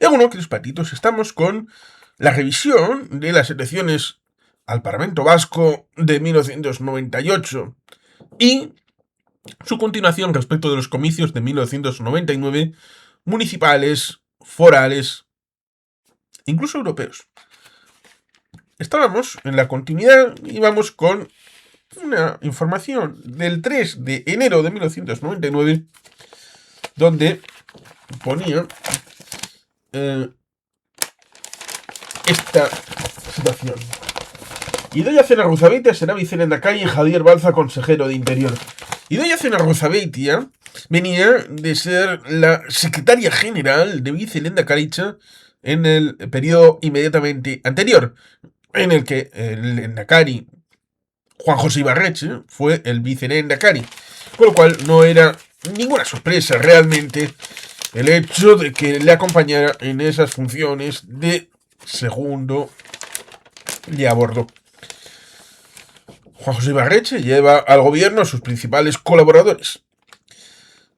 Bueno, queridos patitos, estamos con la revisión de las elecciones al Parlamento Vasco de 1998 y su continuación respecto de los comicios de 1999, municipales, forales, incluso europeos. Estábamos en la continuidad y vamos con una información del 3 de enero de 1999, donde ponía esta situación. Idoia Zenarruzabeitia será vicelehendakari y Javier Balza consejero de Interior. Idoia Zenarruzabeitia venía de ser la secretaria general de vicelehendakaritza en el periodo inmediatamente anterior, en el que el endakari Juan José Ibarretxe fue el vicelehendakari, con lo cual no era ninguna sorpresa realmente el hecho de que le acompañara en esas funciones de segundo y a bordo. Juan José Ibarretxe lleva al gobierno a sus principales colaboradores.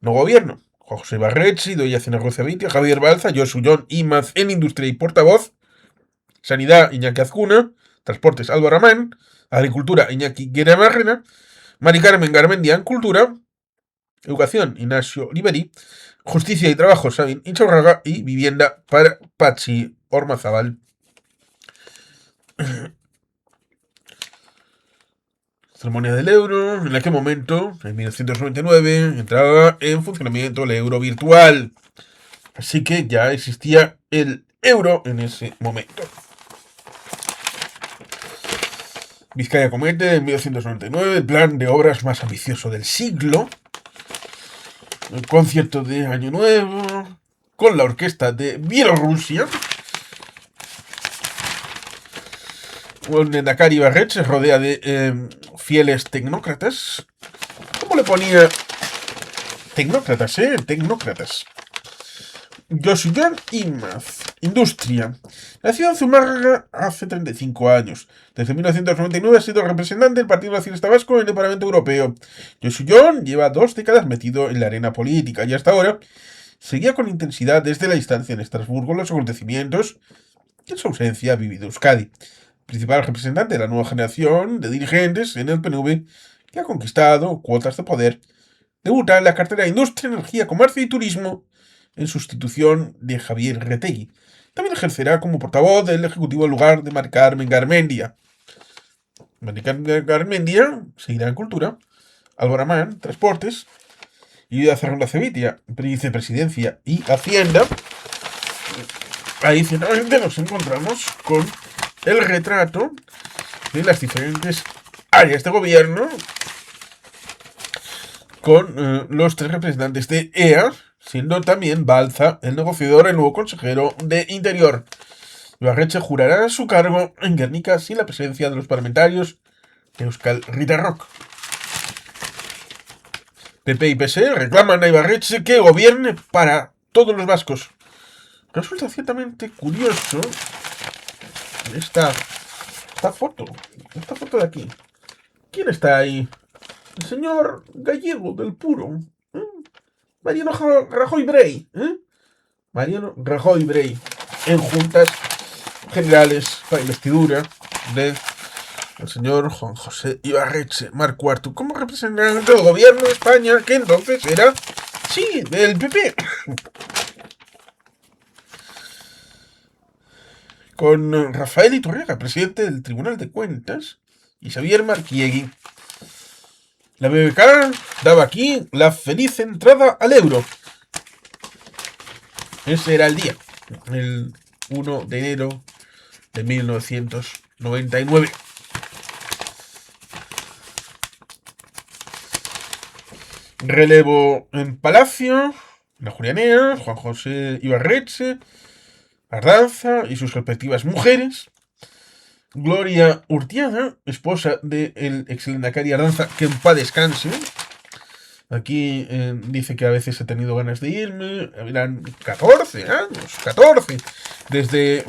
No gobierno. Juan José Ibarretxe, Idoia Zenarruzabeitia, Javier Balza, Josu Jon Imaz en Industria y Portavoz, Sanidad Iñaki Azcuna, Transportes Álvaro Amán, Agricultura Iñaki Guerra, Mari Carmen Garmendia en Cultura, Educación Ignacio Oliveri, Justicia y Trabajo Sabin Inchaurraga y Vivienda para Patxi Ormazábal. Ceremonia del euro, en aquel momento, en 1999, entraba en funcionamiento el euro virtual. Así que ya existía el euro en ese momento. Vizcaya comete en 1999 el plan de obras más ambicioso del siglo. El concierto de Año Nuevo con la orquesta de Bielorrusia. El endakari Ibarretxe se rodea de fieles tecnócratas. ¿Cómo le ponía? Tecnócratas, tecnócratas. Josu Jon Imaz, Industria. Nació en Zumárraga hace 35 años. Desde 1999 ha sido representante del Partido Nacionalista Vasco en el Parlamento Europeo. Josu Jon lleva 2 décadas metido en la arena política y hasta ahora seguía con intensidad desde la instancia en Estrasburgo los acontecimientos que en su ausencia ha vivido Euskadi. Principal representante de la nueva generación de dirigentes en el PNV que ha conquistado cuotas de poder. Debuta en la cartera de Industria, Energía, Comercio y Turismo en sustitución de Javier Retegui. También ejercerá como portavoz del Ejecutivo en lugar de Mari Carmen Garmendia. Mari Carmen Garmendia seguirá en Cultura, Álvaro Amán, Transportes, Idoia Zenarruzabeitia, Vicepresidencia y Hacienda. Ahí finalmente nos encontramos con el retrato de las diferentes áreas de gobierno con los 3 representantes de EA, siendo también Balza el negociador, el nuevo consejero de Interior. Ibarretxe jurará su cargo en Guernica sin la presencia de los parlamentarios de Euskal Herria. PP y PSE reclaman a Ibarretxe que gobierne para todos los vascos. Resulta ciertamente curioso esta foto de aquí. ¿Quién está ahí? El señor Gallego del Puro. Mariano Rajoy Brey. Mariano Rajoy Brey. En juntas generales para investidura de el señor Juan José Ibarretxe Marc IV como representante del gobierno de España, que entonces era, sí, del PP. Con Rafael Iturriaga, presidente del Tribunal de Cuentas, y Xavier Marquiegui. La BBK daba aquí la feliz entrada al euro. Ese era el día, el 1 de enero de 1999. Relevo en Palacio, la Julianea, Juan José Ibarretxe, Ardanza y sus respectivas mujeres. Gloria Urtiaga, esposa del exlendakari Ardanza, que en paz descanse. Aquí dice que a veces he tenido ganas de irme. Eran 14 años, 14. Desde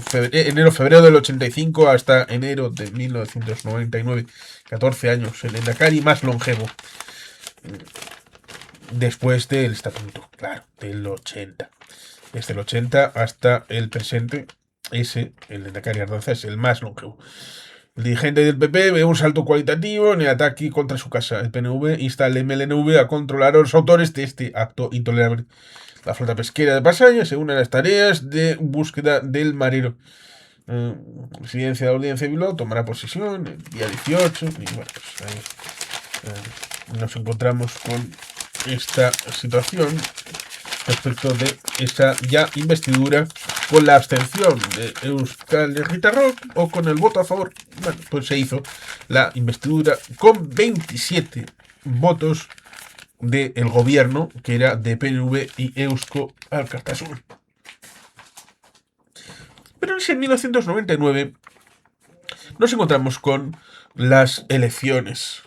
enero-febrero del 85 hasta enero de 1999. 14 años, el endakari más longevo. Después del estatuto, claro, del 80. desde el 80 hasta el presente, el Lehendakari Ardanza es el más longevo. El dirigente del PP ve un salto cualitativo en el ataque contra su casa. El PNV insta al MLNV a controlar a los autores de este acto intolerable. La flota pesquera de Pasaia se une a las tareas de búsqueda del marero. Presidencia de la Audiencia de Bilbao tomará posesión el día 18. Y bueno, pues ahí nos encontramos con esta situación respecto de esa ya investidura con la abstención de Euskal Herritarrok o con el voto a favor. Bueno, pues se hizo la investidura con 27 votos del gobierno, que era de PNV y Eusko Alkartasuna. Pero en 1999 nos encontramos con las elecciones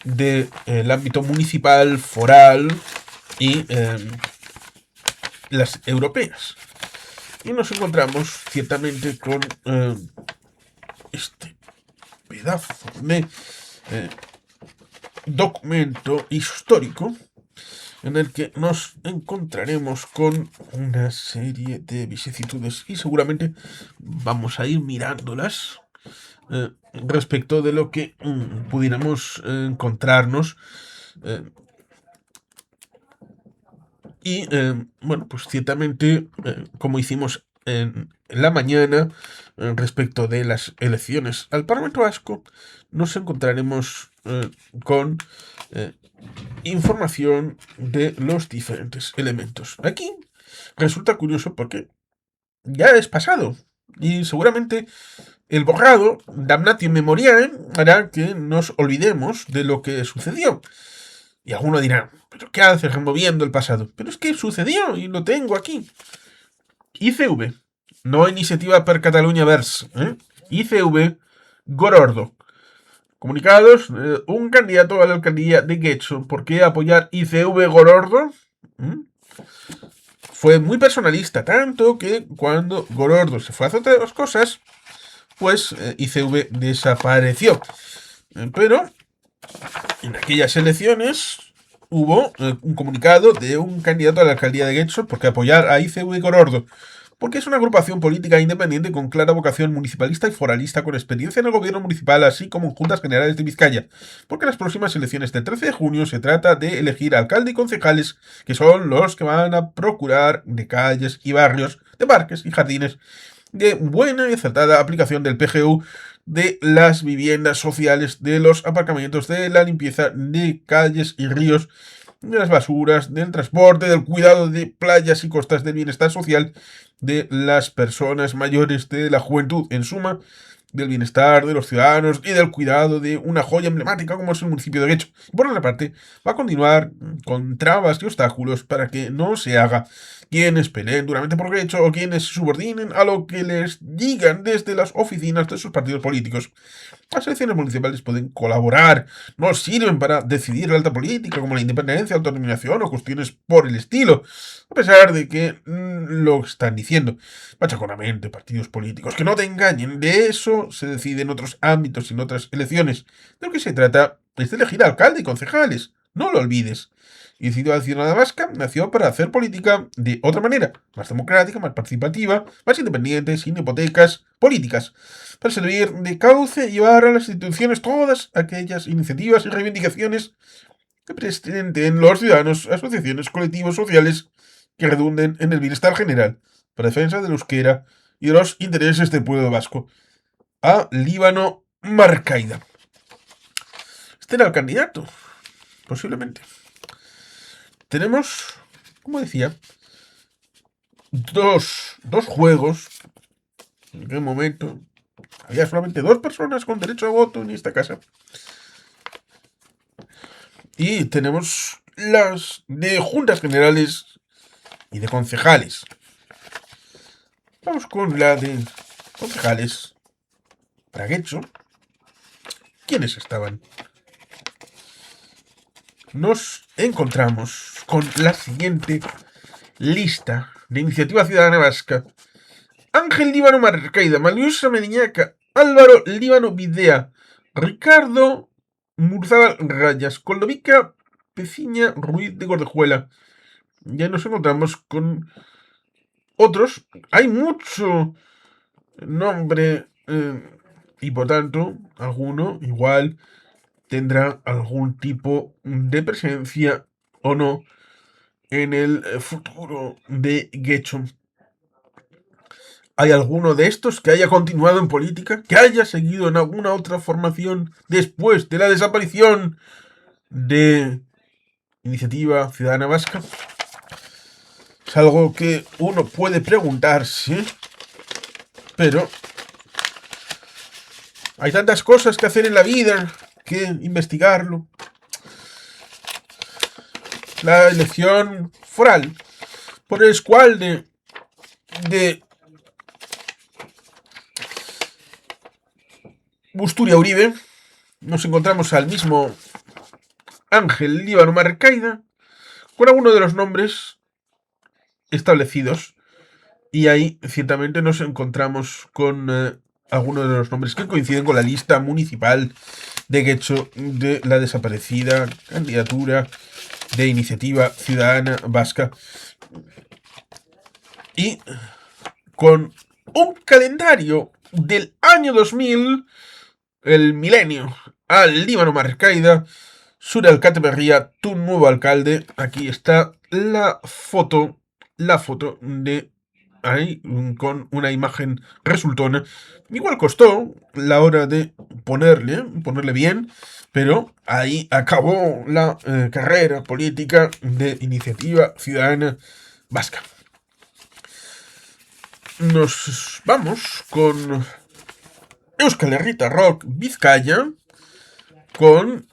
del ámbito municipal, foral y las europeas. Y nos encontramos ciertamente con este pedazo de documento histórico en el que nos encontraremos con una serie de vicisitudes y seguramente vamos a ir mirándolas respecto de lo que pudiéramos encontrarnos y bueno, pues ciertamente como hicimos en la mañana respecto de las elecciones al Parlamento Vasco, nos encontraremos con información de los diferentes elementos. Aquí resulta curioso porque ya es pasado y seguramente el borrado, damnatio memoriae, hará que nos olvidemos de lo que sucedió. Y alguno dirá, ¿pero qué haces removiendo el pasado? Pero es que sucedió y lo tengo aquí. ICV, no Iniciativa per Catalunya Verds, ICV Gorordo. Comunicados, un candidato a la alcaldía de Getxo. ¿Por qué apoyar ICV Gorordo? Fue muy personalista, tanto que cuando Gorordo se fue a hacer otras cosas, pues ICV desapareció. Pero en aquellas elecciones hubo un comunicado de un candidato a la alcaldía de Getxo porque apoyar a ICV Gorordo, porque es una agrupación política independiente con clara vocación municipalista y foralista con experiencia en el gobierno municipal así como en juntas generales de Vizcaya, porque en las próximas elecciones del 13 de junio se trata de elegir alcalde y concejales que son los que van a procurar de calles y barrios, de parques y jardines, de buena y acertada aplicación del PGU, de las viviendas sociales, de los aparcamientos, de la limpieza de calles y ríos, de las basuras, del transporte, del cuidado de playas y costas, del bienestar social de las personas mayores, de la juventud, en suma, del bienestar de los ciudadanos y del cuidado de una joya emblemática como es el municipio de Getxo. Por otra parte, va a continuar con trabas y obstáculos para que no se haga quienes peleen duramente por Getxo o quienes se subordinen a lo que les digan desde las oficinas de sus partidos políticos. Las elecciones municipales pueden colaborar, no sirven para decidir la alta política como la independencia, autodeterminación o cuestiones por el estilo, a pesar de que lo están diciendo machaconamente partidos políticos. Que no te engañen, de eso se decide en otros ámbitos y en otras elecciones. De lo que se trata es de elegir alcalde y concejales, no lo olvides. Y Ciudad Nacional Vasca nació para hacer política de otra manera, más democrática, más participativa, más independiente, sin hipotecas políticas, para servir de cauce y llevar a las instituciones todas aquellas iniciativas y reivindicaciones que presenten los ciudadanos, asociaciones, colectivos sociales que redunden en el bienestar general, para defensa del euskera y de los intereses del pueblo vasco. A Líbano Marcaida. Este era el candidato, posiblemente. Tenemos, como decía, dos juegos. En aquel momento había solamente 2 personas con derecho a voto en esta casa. Y tenemos las de juntas generales y de concejales. Vamos con la de concejales para Getxo. ¿Quiénes estaban? Nos encontramos con la siguiente lista de Iniciativa Ciudadana Vasca. Ángel Líbano Marcaida, Maliusa Mediñaca, Álvaro Líbano Videa, Ricardo Murzábal Rayas, Coldovica Peciña Ruiz de Gordejuela. Ya nos encontramos con otros, hay mucho nombre y por tanto, alguno igual tendrá algún tipo de presencia o no en el futuro de Getchum. ¿Hay alguno de estos que haya continuado en política? ¿Que haya seguido en alguna otra formación después de la desaparición de Iniciativa Ciudadana Vasca? Es algo que uno puede preguntarse, pero hay tantas cosas que hacer en la vida que investigarlo. La elección foral por el escualde de Busturia Uribe, nos encontramos al mismo Ángel Líbano Marcaida con alguno de los nombres establecidos, y ahí ciertamente nos encontramos con algunos de los nombres que coinciden con la lista municipal de Getxo de la desaparecida candidatura de Iniciativa Ciudadana Vasca, y con un calendario del año 2000, el milenio al Líbano Marcaida, Sura Alcate Berría, tu nuevo alcalde. Aquí está la foto de ahí, con una imagen resultona. Igual costó la hora de ponerle bien, pero ahí acabó la carrera política de Iniciativa Ciudadana Vasca. Nos vamos con Euskal Herrita Rock Vizcaya, con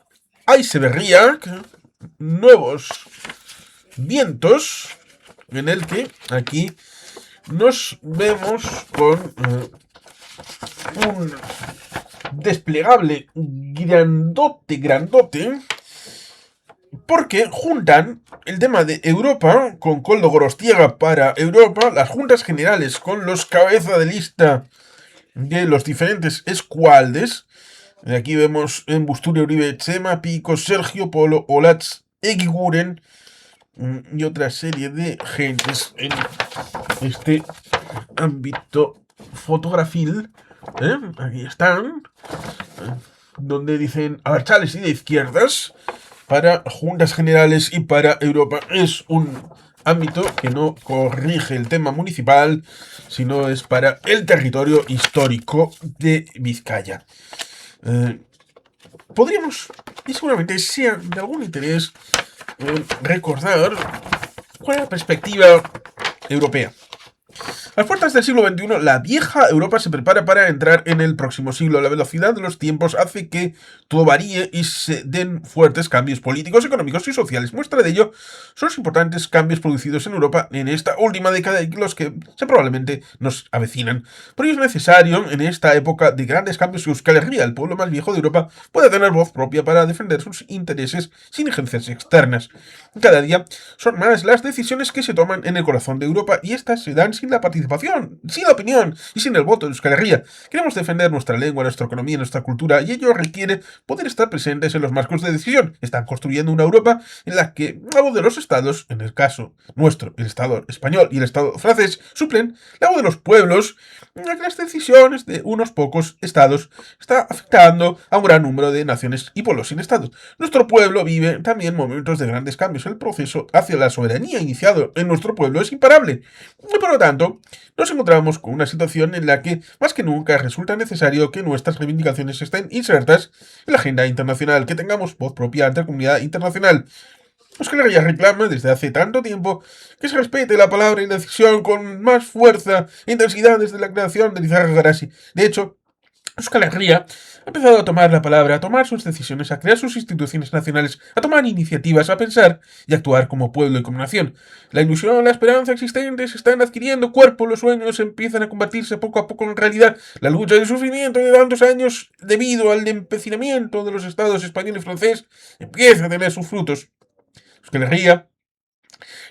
Aize Berriak, Nuevos Vientos, en el que aquí nos vemos con un desplegable grandote, porque juntan el tema de Europa con Koldo Gorostiaga para Europa, las juntas generales con los cabeza de lista de los diferentes escualdes. Aquí vemos en Busturia Uribe, Chema, Pico, Sergio, Polo, Olatz, Egiguren y otra serie de gentes en este ámbito fotografil. Aquí están, donde dicen abertzales y de izquierdas para juntas generales y para Europa. Es un ámbito que no corrige el tema municipal, sino es para el territorio histórico de Vizcaya. Podríamos, y seguramente sea de algún interés, recordar cuál es la perspectiva europea. A las puertas del siglo XXI, la vieja Europa se prepara para entrar en el próximo siglo. La velocidad de los tiempos hace que todo varíe y se den fuertes cambios políticos, económicos y sociales. Muestra de ello son los importantes cambios producidos en Europa en esta última década y los que probablemente nos avecinan. Por ello es necesario, en esta época de grandes cambios, que Euskal Herria, el pueblo más viejo de Europa, pueda tener voz propia para defender sus intereses sin injerencias externas. Cada día son más las decisiones que se toman en el corazón de Europa, y estas se dan sin la participación, sin la opinión y sin el voto de Euskal Herria. Queremos defender nuestra lengua, nuestra economía, nuestra cultura, y ello requiere poder estar presentes en los marcos de decisión. Están construyendo una Europa en la que la voz de los estados, en el caso nuestro, el Estado español y el Estado francés, suplen la voz de los pueblos, en la que las decisiones de unos pocos estados está afectando a un gran número de naciones y pueblos sin estados. Nuestro pueblo vive también momentos de grandes cambios. El proceso hacia la soberanía iniciado en nuestro pueblo es imparable. Y por lo tanto, nos encontramos con una situación en la que más que nunca resulta necesario que nuestras reivindicaciones estén insertas en la agenda internacional, que tengamos voz propia ante la comunidad internacional. Euskal Herria reclama desde hace tanto tiempo que se respete la palabra y la decisión con más fuerza e intensidad desde la creación de Lizarra Garasi. De hecho, Euskal Herria ha empezado a tomar la palabra, a tomar sus decisiones, a crear sus instituciones nacionales, a tomar iniciativas, a pensar y actuar como pueblo y como nación. La ilusión, la esperanza existentes están adquiriendo cuerpo, los sueños empiezan a convertirse poco a poco en realidad. La lucha y el sufrimiento de tantos años, debido al empecinamiento de los estados español y francés, empieza a tener sus frutos. Euskal Herria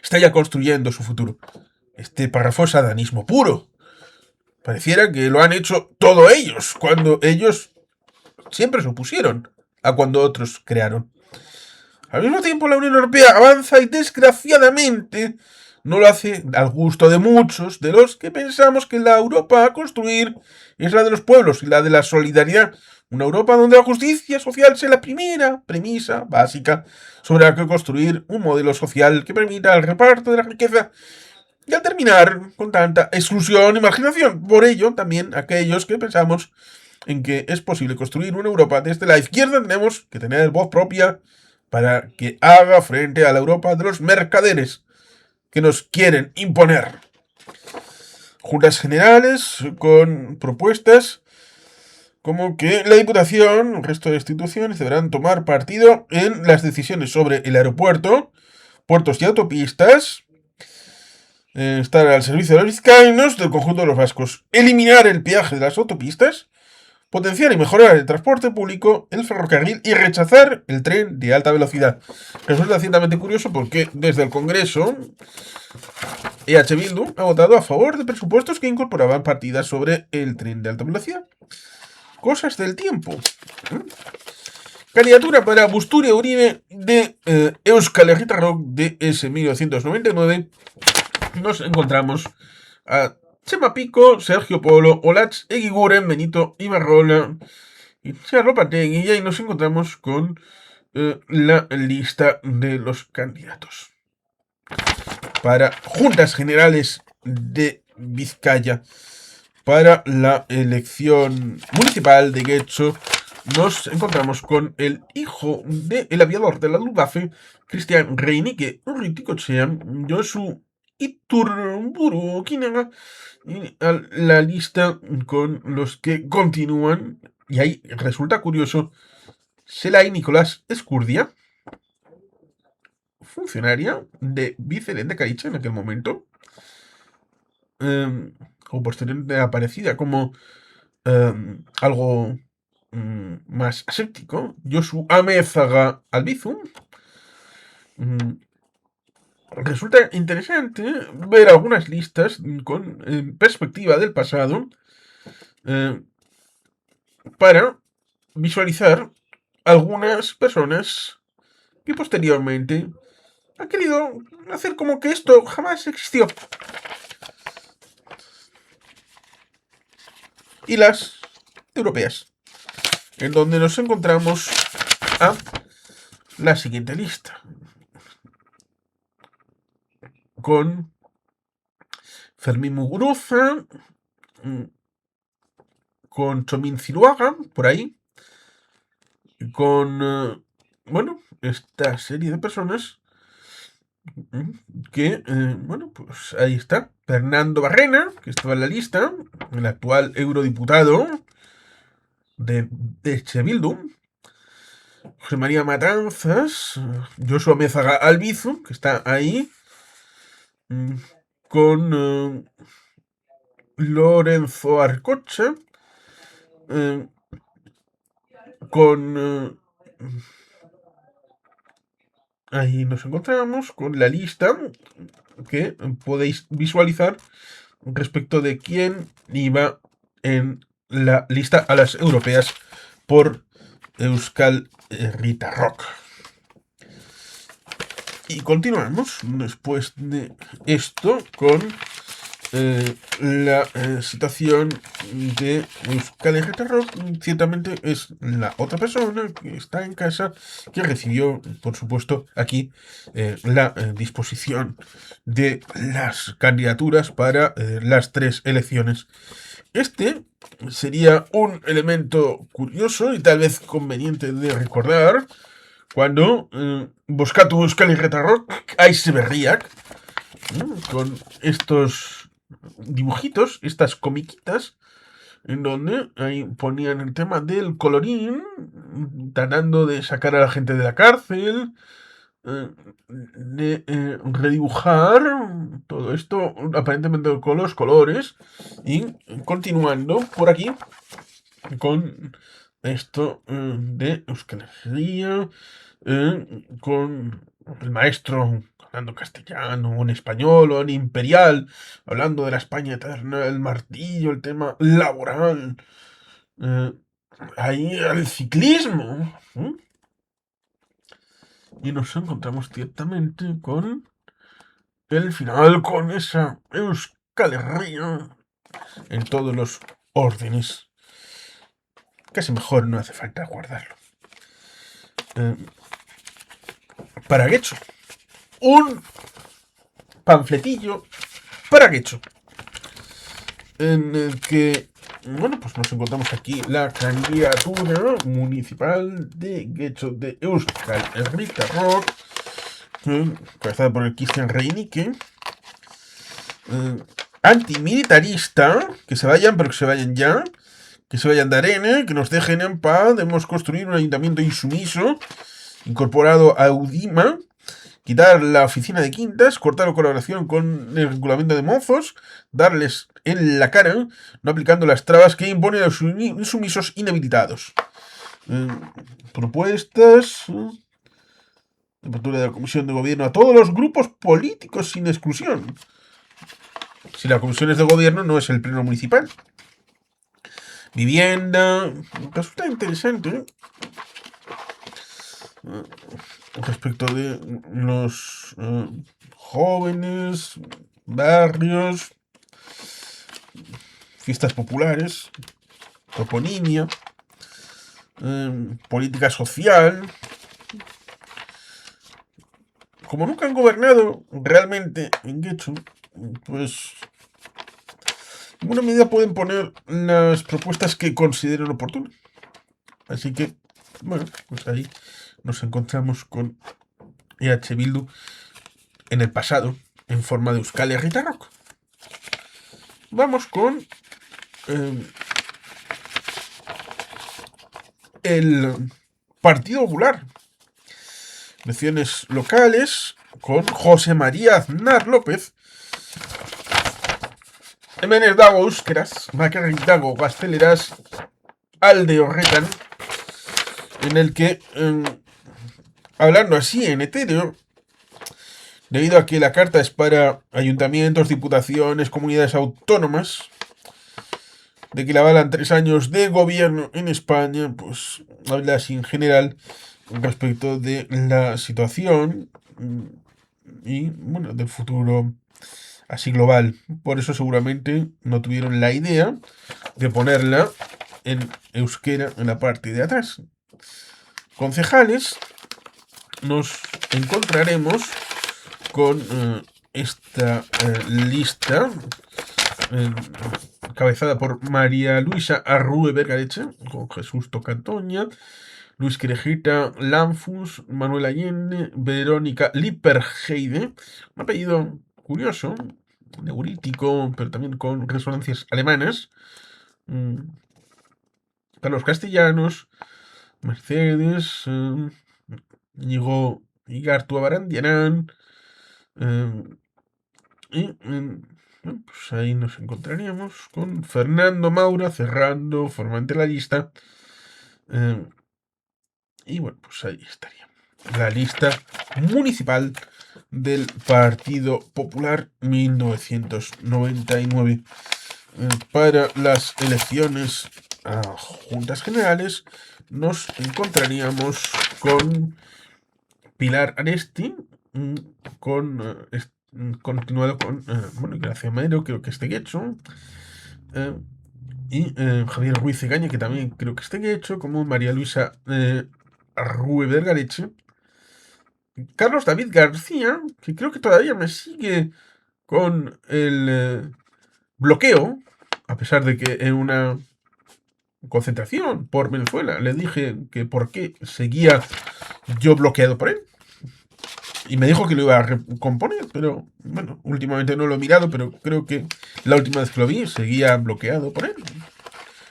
está ya construyendo su futuro. Este párrafo es adanismo puro. Pareciera que lo han hecho todos ellos, cuando ellos siempre se opusieron a cuando otros crearon. Al mismo tiempo, la Unión Europea avanza y, desgraciadamente, no lo hace al gusto de muchos de los que pensamos que la Europa a construir es la de los pueblos y la de la solidaridad. Una Europa donde la justicia social sea la primera premisa básica sobre la que construir un modelo social que permita el reparto de la riqueza y al terminar con tanta exclusión y marginación. Por ello, también aquellos que pensamos en que es posible construir una Europa desde la izquierda tenemos que tener voz propia para que haga frente a la Europa de los mercaderes que nos quieren imponer. Juntas generales con propuestas como que la Diputación, el resto de instituciones deberán tomar partido en las decisiones sobre el aeropuerto, puertos y autopistas, estar al servicio de los vizcaínos, del conjunto de los vascos, eliminar el peaje de las autopistas, potenciar y mejorar el transporte público, el ferrocarril y rechazar el tren de alta velocidad. Resulta ciertamente curioso porque desde el Congreso EH Bildu ha votado a favor de presupuestos que incorporaban partidas sobre el tren de alta velocidad. Cosas del tiempo. Candidatura para Busturia Uribe de Euskal Herritarrok de ese 1999. Nos encontramos a Chema Pico, Sergio Polo, Olatz Eguiguren, Benito Ibarrola y Charlo Pategui. Y ahí nos encontramos con la lista de los candidatos para Juntas Generales de Vizcaya para la elección municipal de Getxo. Nos encontramos con el hijo del aviador de la Luftwaffe, Christian Reinike Urrutikoetxea, Josu Iturburu Kinaga, y la lista con los que continúan. Y ahí resulta curioso, Selay Nicolás Escurdia, funcionaria de Vicelendecaicha en aquel momento, o posteriormente aparecida como algo más aséptico, Josu Amézaga Albizu. Resulta interesante ver algunas listas con perspectiva del pasado para visualizar algunas personas que posteriormente han querido hacer como que esto jamás existió. Y las europeas, en donde nos encontramos a la siguiente lista, con Fermín Muguruza, con Chomín Ziluaga, por ahí, con, bueno, esta serie de personas que, bueno, pues ahí está. Fernando Barrena, que estaba en la lista, el actual eurodiputado de EH Bildu. José María Matanzas, Joshua Mézaga Albizu, que está ahí, con Lorenzo Arcocha, con... ahí nos encontramos con la lista que podéis visualizar respecto de quién iba en la lista a las europeas por Euskal Herritarrok. Y continuamos después de esto con la situación de Euskal Herritarrok. Ciertamente es la otra persona que está en casa que recibió, por supuesto, aquí la disposición de las candidaturas para las 3 elecciones. Este sería un elemento curioso y tal vez conveniente de recordar cuando Bozkatu Euskal Herritarrok Aiseberriak, con estos dibujitos, estas comiquitas, en donde ahí ponían el tema del colorín, tratando de sacar a la gente de la cárcel, de redibujar todo esto aparentemente con los colores, y continuando por aquí con esto de Euskal Herria, con el maestro hablando castellano, o en español, o en imperial, hablando de la España eterna, el martillo, el tema laboral, ahí el ciclismo. Y nos encontramos ciertamente con el final con esa Euskal Herria en todos los órdenes. Casi mejor no hace falta guardarlo. Para Getxo. Un panfletillo para Getxo. En el que, bueno, pues nos encontramos aquí la candidatura municipal de Getxo de Euskal Herria Rock, encabezada por el Christian Reinike. Antimilitarista, que se vayan, pero que se vayan ya. Que se vayan de arena, que nos dejen en paz. Debemos construir un ayuntamiento insumiso, incorporado a Udima, quitar la oficina de quintas, cortar la colaboración con el regulamiento de mozos, darles en la cara, no aplicando las trabas que imponen a los insumisos inhabilitados. Propuestas de apertura de la Comisión de Gobierno a todos los grupos políticos sin exclusión. Si la comisión es de gobierno, no es el pleno municipal. Vivienda. Resulta interesante respecto de los jóvenes, barrios, fiestas populares, toponimia, política social. Como nunca han gobernado realmente en Getxo, pues en alguna medida pueden poner las propuestas que consideren oportunas. Así que, bueno, pues ahí nos encontramos con EH Bildu en el pasado, en forma de Euskal Herria Rock. Vamos con el Partido Popular. Elecciones locales con José María Aznar López. Hemen ez dago euskeraz, bakarrik dago gazteleraz alde horretan, en el que, hablando así en etéreo, debido a que la carta es para ayuntamientos, diputaciones, comunidades autónomas, de que la avalan 3 años de gobierno en España, pues habla así en general respecto de la situación y, bueno, del futuro así global. Por eso seguramente no tuvieron la idea de ponerla en euskera en la parte de atrás. Concejales, nos encontraremos con esta lista encabezada por María Luisa Arrue Bergareche, con Jesús Tocantoña, Luis Querejita Lanfus, Manuel Allende, Verónica Lipperheide, un apellido curioso, neurítico, pero también con resonancias alemanas. Carlos Castellanos, Mercedes, Ñigo Igartua Barandiarán, y pues ahí nos encontraríamos con Fernando Maura cerrando, formando la lista. Y bueno, pues ahí estaría la lista municipal del Partido Popular 1999. Para las elecciones a Juntas Generales nos encontraríamos con Pilar Aresti, continuado con Gracia Madero, creo que esté hecho, y Javier Ruiz Egaña, que también creo que esté hecho, como María Luisa Arrue Vergareche, Carlos David García, que creo que todavía me sigue con el bloqueo, a pesar de que en una concentración por Venezuela le dije que por qué seguía yo bloqueado por él. Y me dijo que lo iba a recomponer, pero bueno, últimamente no lo he mirado, pero creo que la última vez que lo vi seguía bloqueado por él.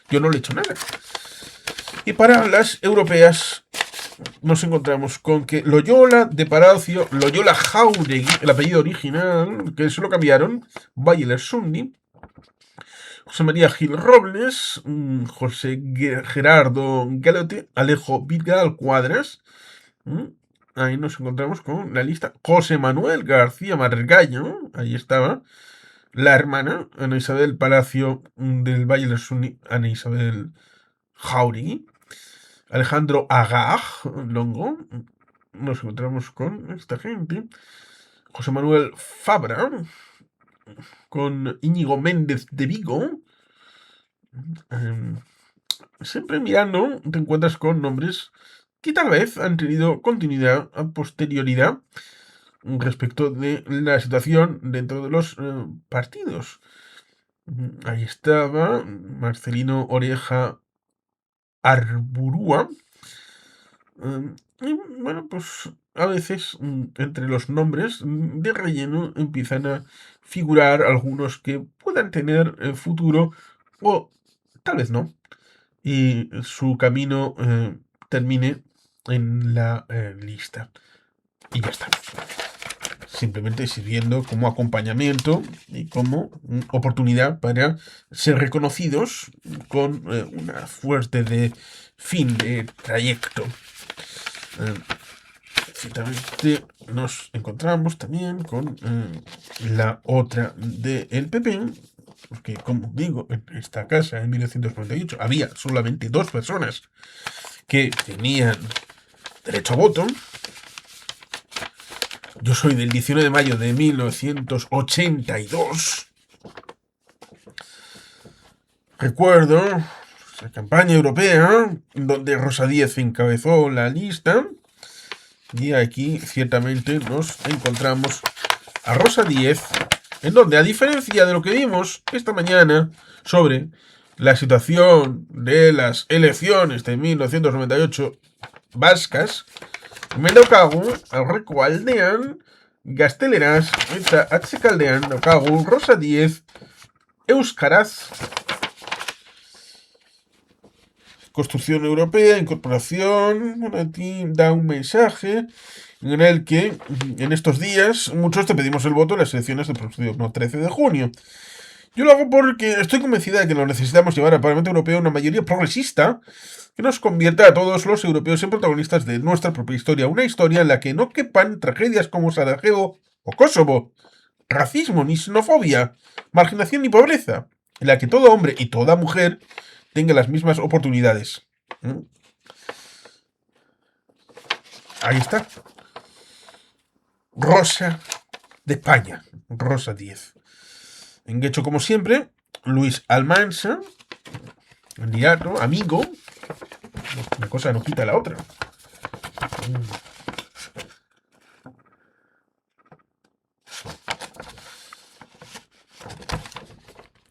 Yo no le he hecho nada. Y para las europeas nos encontramos con que Loyola de Palacio, Loyola Jauregui, el apellido original, que se lo cambiaron, Bayer Sundi, José María Gil Robles, José Gerardo Galote, Alejo Vidal Cuadras. Ahí nos encontramos con la lista José Manuel García Margallo, ahí estaba, la hermana, Ana Isabel Palacio del Valle del Sundi, Ana Isabel Jauregui, Alejandro Agag Longo, nos encontramos con esta gente, José Manuel Fabra, con Íñigo Méndez de Vigo. Siempre mirando te encuentras con nombres que tal vez han tenido continuidad a posterioridad respecto de la situación dentro de los partidos. Ahí estaba Marcelino Oreja Arburúa. Y bueno, pues a veces entre los nombres de relleno empiezan a figurar algunos que puedan tener futuro o tal vez no. Y su camino termine en la lista. Y ya está. Simplemente sirviendo como acompañamiento y como oportunidad para ser reconocidos con una fuerte de fin de trayecto. Ciertamente nos encontramos también con la otra del PP, porque como digo, en esta casa en 1998 había solamente 2 personas que tenían derecho a voto. Yo soy del 19 de mayo de 1982. Recuerdo la campaña europea donde Rosa Díez encabezó la lista. Y aquí ciertamente nos encontramos a Rosa Díez, en donde, a diferencia de lo que vimos esta mañana sobre la situación de las elecciones de 1998 vascas, hemen daukagu aurreko aldean gazteleraz eta atzekaldean daukagu Rosa Díez euskaraz. Construcción Europea, incorporación, aquí da un mensaje en el que en estos días muchos te pedimos el voto en las elecciones del próximo 13 de junio. Yo lo hago porque estoy convencida de que lo necesitamos llevar al Parlamento Europeo una mayoría progresista que nos convierta a todos los europeos en protagonistas de nuestra propia historia. Una historia en la que no quepan tragedias como Sarajevo o Kosovo, racismo ni xenofobia, marginación ni pobreza, en la que todo hombre y toda mujer tenga las mismas oportunidades. Ahí está. Rosa de España. Rosa 10. En Guecho, como siempre, Luis Almansa, candidato, amigo. Una cosa no quita la otra.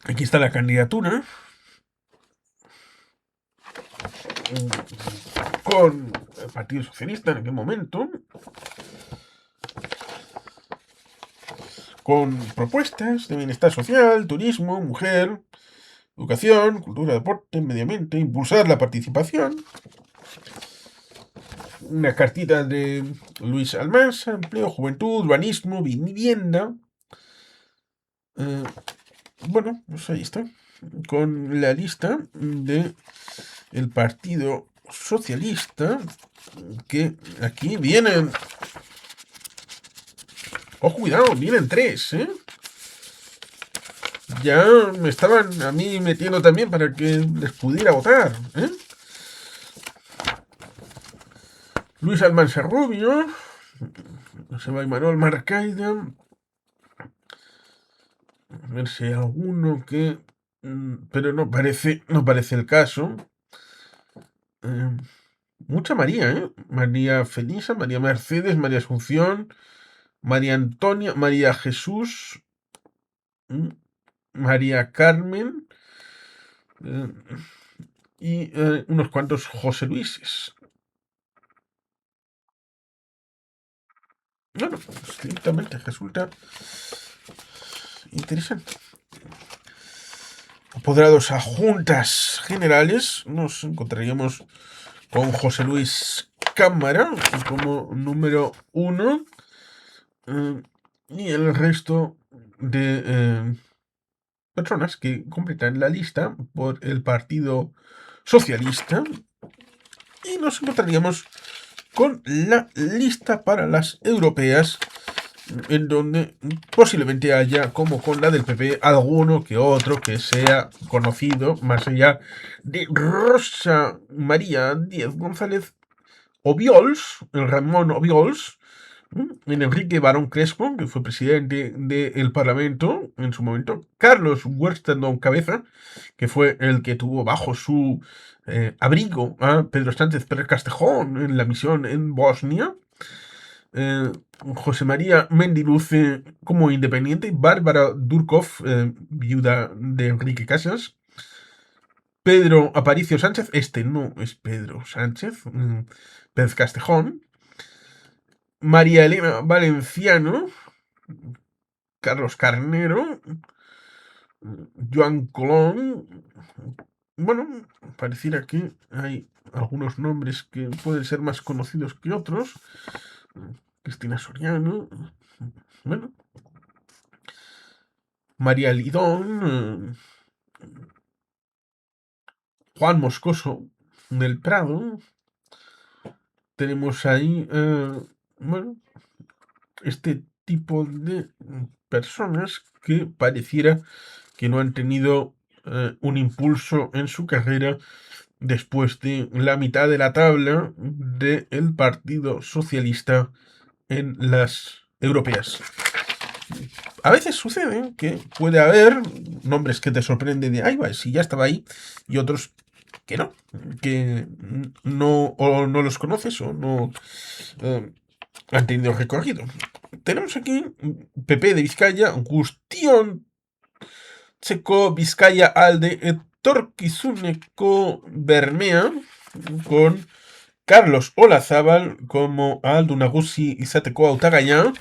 Aquí está la candidatura. Con el Partido Socialista en aquel momento. Con propuestas de bienestar social, turismo, mujer, educación, cultura, deporte, medio ambiente, impulsar la participación. Una cartita de Luis Almansa, empleo, juventud, urbanismo, vivienda. Bueno, pues ahí está. Con la lista de el Partido Socialista, que aquí vienen. ¡Oh, cuidado! Vienen 3, ¿eh? Ya me estaban a mí metiendo también para que les pudiera votar, ¿eh? Luis Almansa Rubio, José Manuel Marcaida. A ver si hay alguno que... pero no parece el caso. Mucha María, ¿eh? María Felisa, María Mercedes, María Asunción, María Antonia, María Jesús, María Carmen y unos cuantos José Luises. Bueno, pues directamente resulta interesante. Apoderados a juntas generales, nos encontraríamos con José Luis Cámara como número 1 y el resto de personas que completan la lista por el Partido Socialista, y nos encontraríamos con la lista para las europeas, en donde posiblemente haya, como con la del PP, alguno que otro que sea conocido más allá de Rosa María Díez González Obiols, el Ramón Obiols, En Enrique Barón Crespo, que fue presidente del Parlamento en su momento. Carlos Huerta Cabeza, que fue el que tuvo bajo su abrigo a Pedro Sánchez Pérez Castejón en la misión en Bosnia. José María Mendiluce como independiente. Bárbara Durkov, viuda de Enrique Casas. Pedro Aparicio Sánchez, este no es Pedro Sánchez, Pérez Castejón. María Elena Valenciano, Carlos Carnero, Joan Colón. Bueno, pareciera que hay algunos nombres que pueden ser más conocidos que otros. Cristina Soriano. Bueno. María Lidón. Juan Moscoso del Prado. Tenemos ahí, bueno, este tipo de personas que pareciera que no han tenido un impulso en su carrera después de la mitad de la tabla del Partido Socialista en las europeas. A veces sucede que puede haber nombres que te sorprenden de, ay, va, si ya estaba ahí, y otros que no, que no, o no los conoces o no han tenido recorrido. Tenemos aquí PP de Vizcaya, Guztion Txeko Vizcaya Alde Etorkizuneko Bermea, con Carlos Olazábal como Aldo Nagusi izateko hautagaia.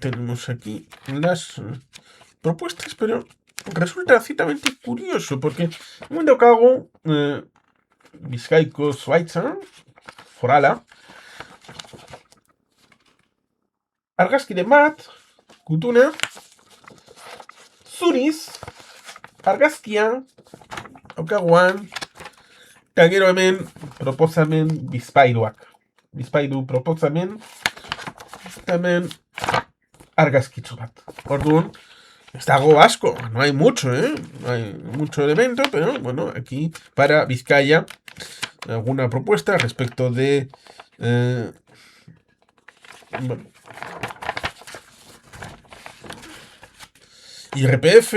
Tenemos aquí las propuestas, pero resulta ciertamente curioso porque en un momento cago Bizkaiko Schweitzer Forala Argazki de Mat Kutuna Zuriz Argazkia Aukaguan Kagero hemen proposamen Bizpairuak Bizpairu proposamen hemen argazkitxo bat. Orduan, está algo asco, no hay mucho, no hay mucho elemento, pero bueno, aquí para Vizcaya alguna propuesta respecto de bueno, IRPF,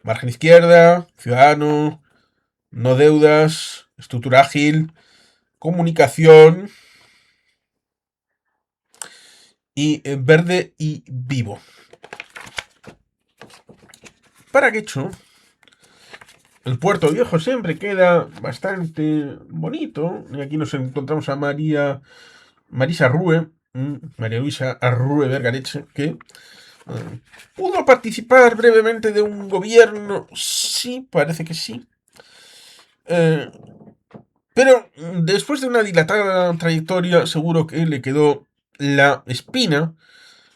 margen izquierda, ciudadano, no deudas, estructura ágil, comunicación y verde y vivo. Para Guecho, el Puerto Viejo siempre queda bastante bonito. Y aquí nos encontramos a Marisa Arrue, María Luisa Arrue Vergareche, que pudo participar brevemente de un gobierno. Sí, parece que sí. Pero después de una dilatada trayectoria, seguro que le quedó la espina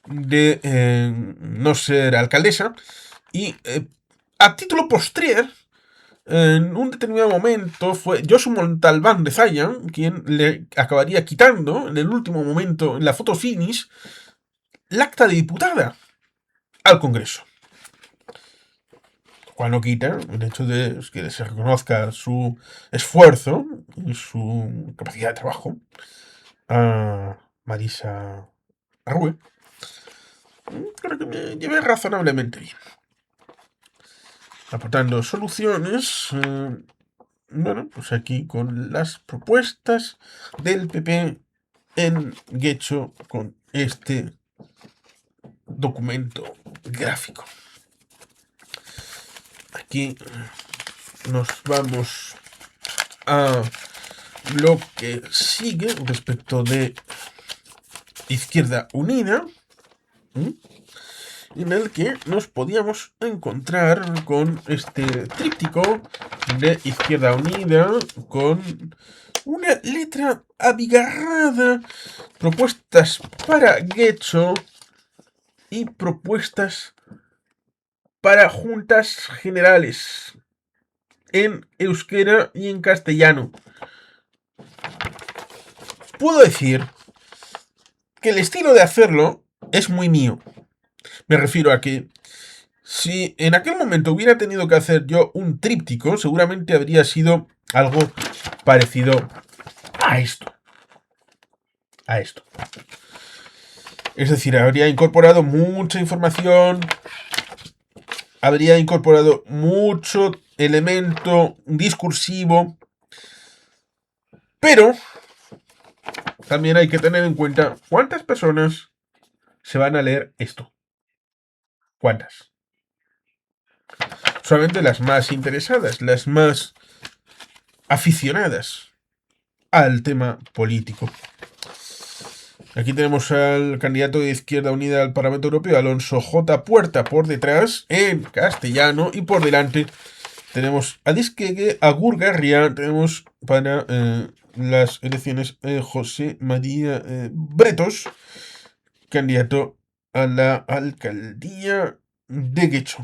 de no ser alcaldesa. Y a título posterior, en un determinado momento fue Josu Montalbán de Zayan quien le acabaría quitando en el último momento, en la foto finish, el acta de diputada al Congreso. Cual no quita el hecho de que se reconozca su esfuerzo y su capacidad de trabajo a Marisa Arrue. Creo que me llevé razonablemente bien. Aportando soluciones. Bueno, pues aquí con las propuestas del PP en Guecho con este documento gráfico. Aquí nos vamos a lo que sigue respecto de Izquierda Unida, en el que nos podíamos encontrar con este tríptico de Izquierda Unida con una letra abigarrada, propuestas para Guecho y propuestas para juntas generales en euskera y en castellano. Puedo decir que el estilo de hacerlo es muy mío. Me refiero a que si en aquel momento hubiera tenido que hacer yo un tríptico, seguramente habría sido algo parecido a esto. a esto. Es decir, habría incorporado mucha información, habría incorporado mucho elemento discursivo, pero también hay que tener en cuenta cuántas personas se van a leer esto. ¿Cuántas? Solamente las más interesadas, las más aficionadas al tema político. Aquí tenemos al candidato de Izquierda Unida al Parlamento Europeo, Alonso J. Puerta, por detrás, en castellano, y por delante tenemos a Disquegue Agurgarria, tenemos para las elecciones José María Bretos, candidato a la alcaldía de Guecho.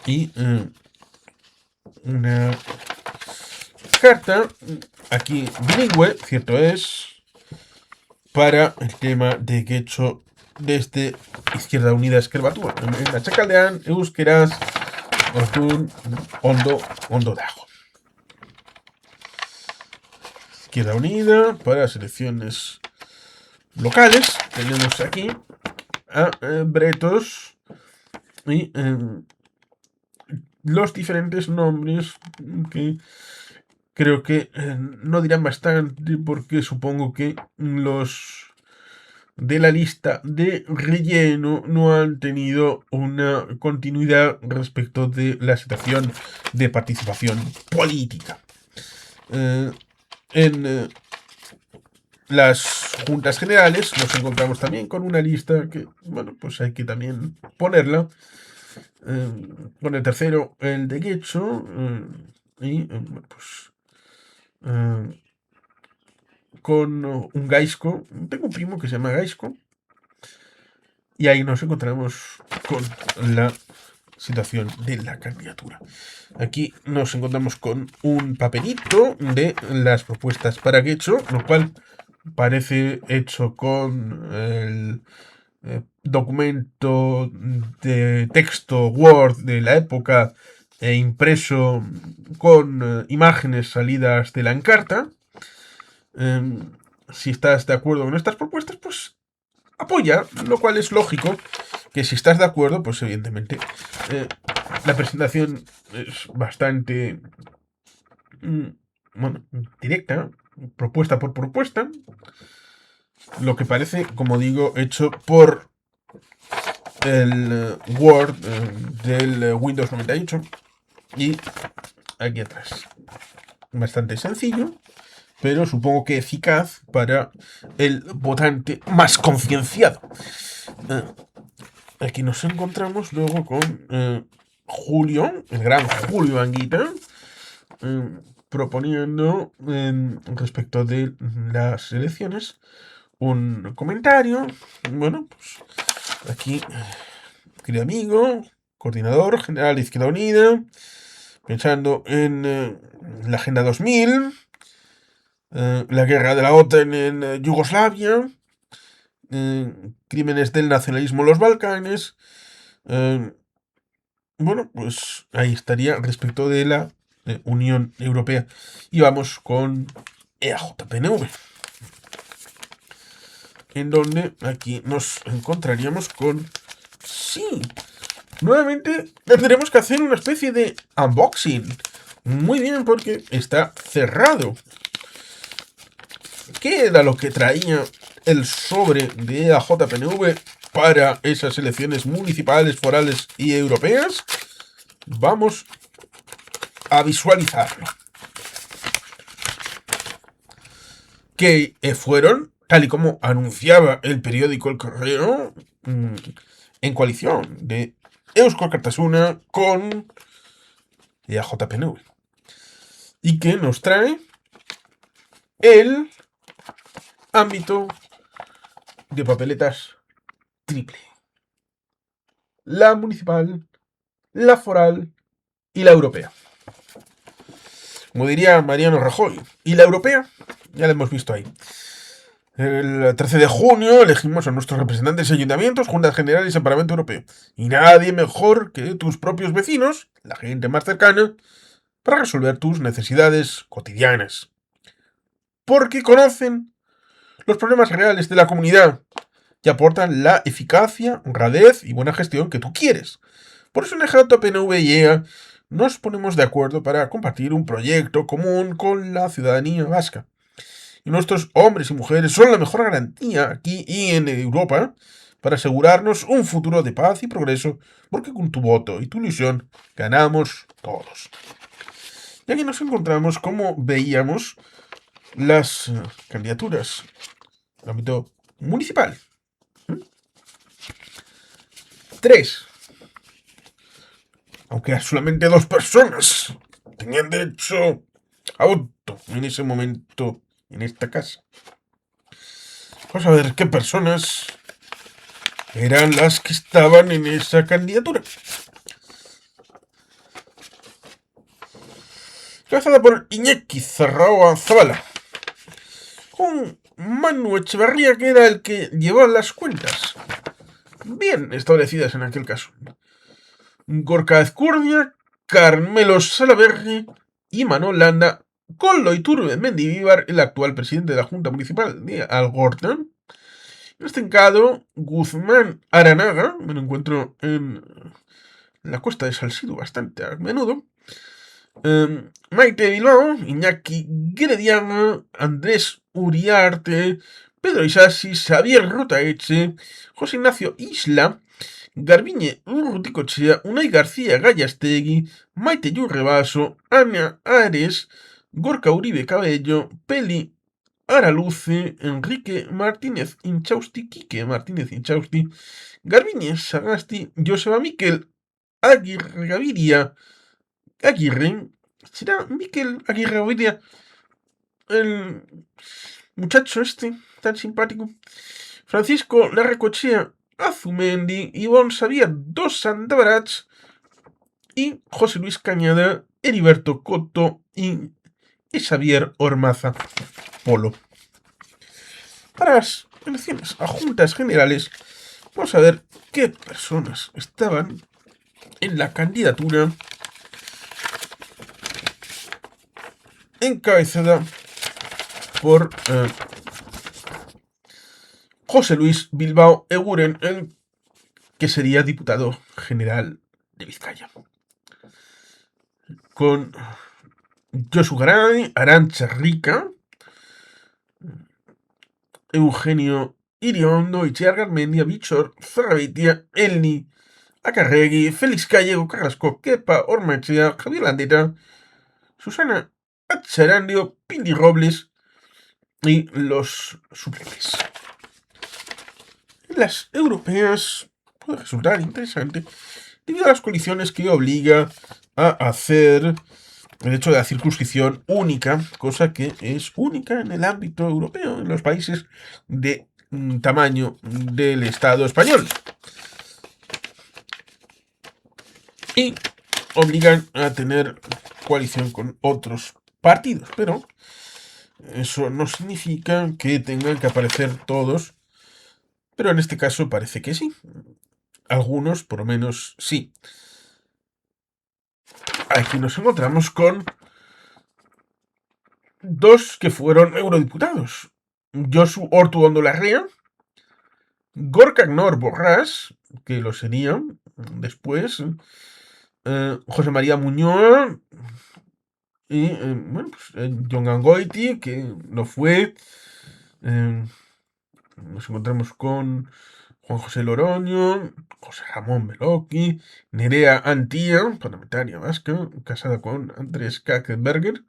Y una carta aquí bilingüe, cierto es, para el tema de Guecho desde Izquierda Unida Eskerbatua. En la chakaldean euskeraz orduan ondo dago. Izquierda Unida para las elecciones locales. Tenemos aquí a Bretos y los diferentes nombres que creo que no dirán bastante, porque supongo que los de la lista de relleno no han tenido una continuidad respecto de la situación de participación política. En las juntas generales nos encontramos también con una lista que, bueno, pues hay que también ponerla. Con el tercero, el de Guecho, y pues con un Gaisco. Tengo un primo que se llama Gaisco. Y ahí nos encontramos con la situación de la candidatura. Aquí nos encontramos con un papelito de las propuestas para Guecho, lo cual parece hecho con el documento de texto Word de la época e impreso con imágenes salidas de la Encarta. Si estás de acuerdo con estas propuestas, pues apoya, lo cual es lógico que si estás de acuerdo, pues evidentemente la presentación es bastante bueno, directa, propuesta por propuesta, lo que parece, como digo, hecho por el Word del Windows 98 y aquí atrás. Bastante sencillo, pero supongo que eficaz para el votante más concienciado. Aquí nos encontramos luego con Julio, el gran Julio Anguita, proponiendo respecto de las elecciones un comentario. Bueno, pues aquí, querido amigo, coordinador general de Izquierda Unida, pensando en la Agenda 2000, la guerra de la OTAN en Yugoslavia, crímenes del nacionalismo en los Balcanes. Bueno, pues ahí estaría respecto de la Unión Europea. Y vamos con EAJPNV, en donde aquí nos encontraríamos con... Sí, nuevamente tendremos que hacer una especie de unboxing. Muy bien, porque está cerrado. ¿Qué era lo que traía el sobre de EAJPNV para esas elecciones municipales, forales y europeas? Vamos a visualizarlo. Que fueron, tal y como anunciaba el periódico El Correo, en coalición de Eusko Alkartasuna con EAJPNV. Y que nos trae el ámbito de papeletas triple. La municipal, la foral y la europea. Como diría Mariano Rajoy. Y la europea, ya la hemos visto ahí. El 13 de junio elegimos a nuestros representantes, ayuntamientos, juntas generales y Parlamento Europeo. Y nadie mejor que tus propios vecinos, la gente más cercana, para resolver tus necesidades cotidianas. porque conocen los problemas reales de la comunidad y aportan la eficacia, honradez y buena gestión que tú quieres. Por eso en el Jato PNV y EA nos ponemos de acuerdo para compartir un proyecto común con la ciudadanía vasca. Y nuestros hombres y mujeres son la mejor garantía aquí y en Europa para asegurarnos un futuro de paz y progreso, porque con tu voto y tu ilusión ganamos todos. Y aquí nos encontramos como veíamos las candidaturas en el ámbito municipal. 3. Aunque solamente 2 personas tenían derecho a voto en ese momento en esta casa. Vamos a ver qué personas eran las que estaban en esa candidatura. Cabezada por Iñaki Zarraoa Zabala, con Manu Echevarría, que era el que llevaba las cuentas bien establecidas en aquel caso. Gorka Ezcurdia, Carmelo Salaverri y Manol Landa, con Loiturbe Mendilibar, el actual presidente de la Junta Municipal de Algorta. En este encado, Guzmán Aranaga, me lo encuentro en la costa de Salsido bastante a menudo. Maite Bilbao, Iñaki Grediana, Andrés Uriarte, Pedro Isasi, Xavier Rotaeche, José Ignacio Isla, Garbiñe Urruticochea, Unai García Gallastegui, Maite Yurrebaso, Ana Ares, Gorka Uribe Cabello, Peli Araluce, Enrique Martínez Inchausti, Quique Martínez Inchausti, Garbiñe Sagasti, Joseba Miquel Aguirre Gaviria, Aguirre, ¿será Miquel Aguirre Gaviria el muchacho este tan simpático? Francisco Larracochea Azumendi, Ivonne Xavier dos Santabarats y José Luis Cañada, Heriberto Coto y Xavier Ormaza Polo. Para las elecciones a juntas generales, vamos a ver qué personas estaban en la candidatura encabezada por José Luis Bilbao Eguren, el que sería diputado general de Vizcaya. Con Josu Garay, Arantxa Rica, Eugenio Iriondo, Itziar Garmendia, Bichor Zarrabitia, Elni Acarregui, Félix Gallego, Carrasco, Kepa Ormachea, Javier Landeta, Susana Acharandio, Pindi Robles y los suplentes. En las europeas puede resultar interesante debido a las coaliciones que obliga a hacer el hecho de la circunscripción única, cosa que es única en el ámbito europeo, en los países de tamaño del Estado español. Y obligan a tener coalición con otros partidos, pero eso no significa que tengan que aparecer todos, pero en este caso parece que sí. Algunos, por lo menos, sí. Aquí nos encontramos con 2 que fueron eurodiputados. Josu Ortuondo Larrea, Gorka Gnor Borràs, que lo sería después, José María Muñoz y Jon Angoiti, que lo fue. Nos encontramos con Juan José Loroño, José Ramón Meloqui, Nerea Antía, parlamentaria vasca, casada con Andrés Kakenberger,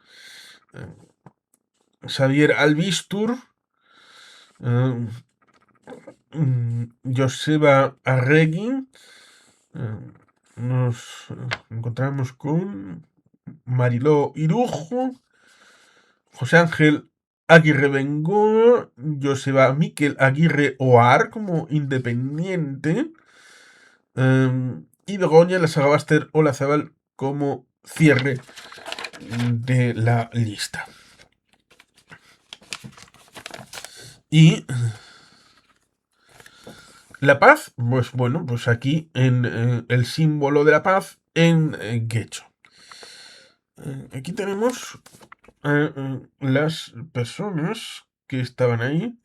Xavier Albistur, Joseba Arregui. Nos encontramos con Mariló Irujo, José Ángel Aguirre Bengoa, Joseba Miquel Aguirre Oar como independiente, y Begoña Lasagabaster Olazábal como cierre de la lista. Y la paz, pues bueno, pues aquí en el símbolo de la paz en Guecho. Aquí tenemos las personas que estaban ahí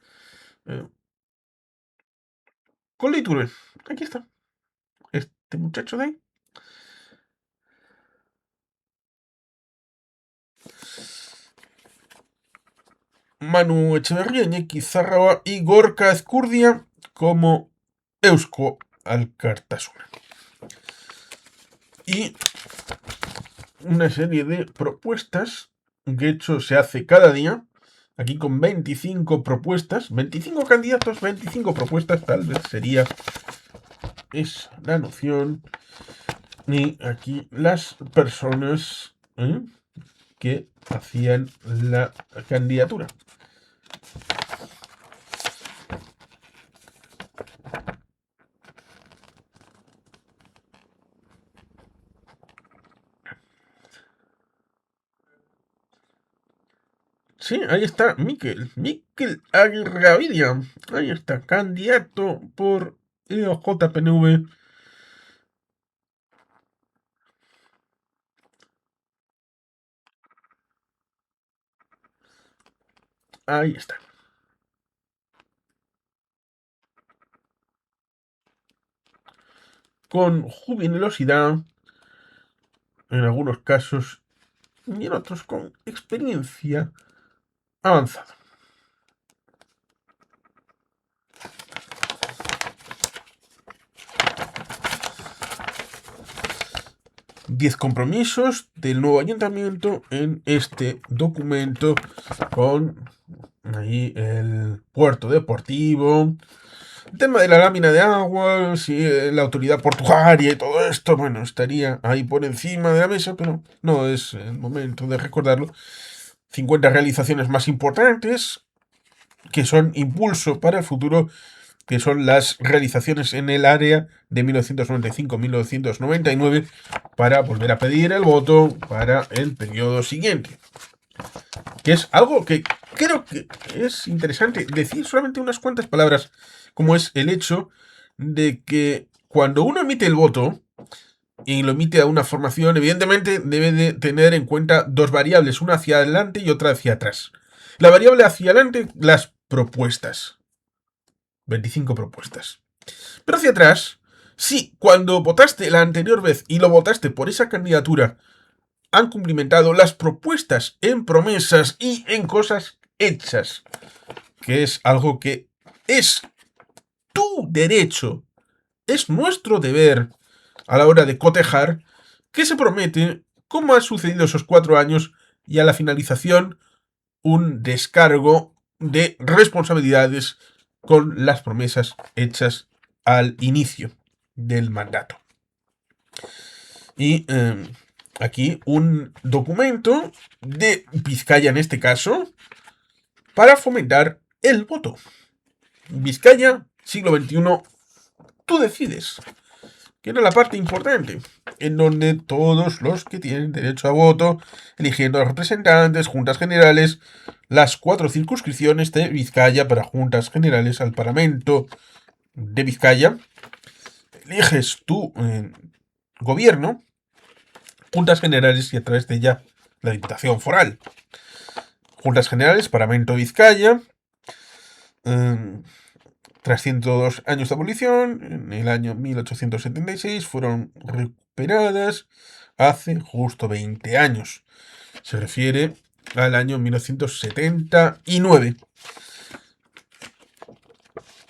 con la Iturbe. Aquí está. Este muchacho de ahí. Manu Echeverría, Iñaki Zarraba y Gorka Ezcurdia como Eusko Alkartasuna. Y una serie de propuestas que hecho se hace cada día. Aquí con 25 propuestas, 25 candidatos, 25 propuestas, tal vez sería esa la noción. Y aquí las personas que hacían la candidatura. Sí, ahí está Mikel Aguirre. Ahí está, candidato por JPNV. Ahí está. Con jubilosidad, en algunos casos, y en otros con experiencia avanzada. Diez compromisos del nuevo ayuntamiento en este documento con ahí el puerto deportivo, el tema de la lámina de agua, sí, la autoridad portuaria y todo esto, bueno, estaría ahí por encima de la mesa, pero no es el momento de recordarlo. 50 realizaciones más importantes que son impulso para el futuro, que son las realizaciones en el área de 1995-1999 para volver a pedir el voto para el periodo siguiente. Que es algo que creo que es interesante decir solamente unas cuantas palabras, como es el hecho de que cuando uno emite el voto y lo emite a una formación, evidentemente debe de tener en cuenta dos variables, una hacia adelante y otra hacia atrás. La variable hacia adelante, las propuestas. 25 propuestas. Pero hacia atrás, si cuando votaste la anterior vez y lo votaste por esa candidatura, han cumplimentado las propuestas en promesas y en cosas hechas, que es algo que es tu derecho, es nuestro deber a la hora de cotejar, que se promete, como ha sucedido esos 4 años, y a la finalización un descargo de responsabilidades con las promesas hechas al inicio del mandato. Y aquí un documento de Vizcaya en este caso para fomentar el voto. Vizcaya, siglo XXI, tú decides. Que era la parte importante, en donde todos los que tienen derecho a voto, eligiendo a los representantes, juntas generales, las 4 circunscripciones de Vizcaya para juntas generales al Parlamento de Vizcaya, eliges tu gobierno, juntas generales y a través de ella la Diputación Foral. Juntas generales, Parlamento de Vizcaya, tras 102 años de abolición, en el año 1876 fueron recuperadas hace justo 20 años. Se refiere al año 1979.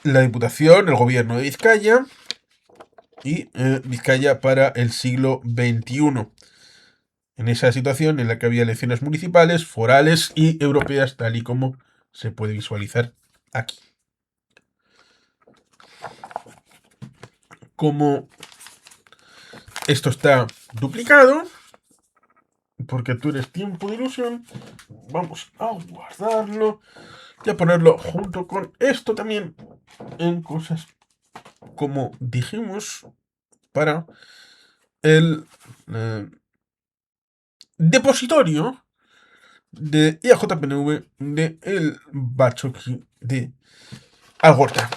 La Diputación, el gobierno de Vizcaya y Vizcaya para el siglo XXI. En esa situación en la que había elecciones municipales, forales y europeas, tal y como se puede visualizar aquí. Como esto está duplicado, porque tú eres tiempo de ilusión, vamos a guardarlo y a ponerlo junto con esto también en cosas como dijimos para el depositorio de IAJPNV de el Bachoqui de Algorta.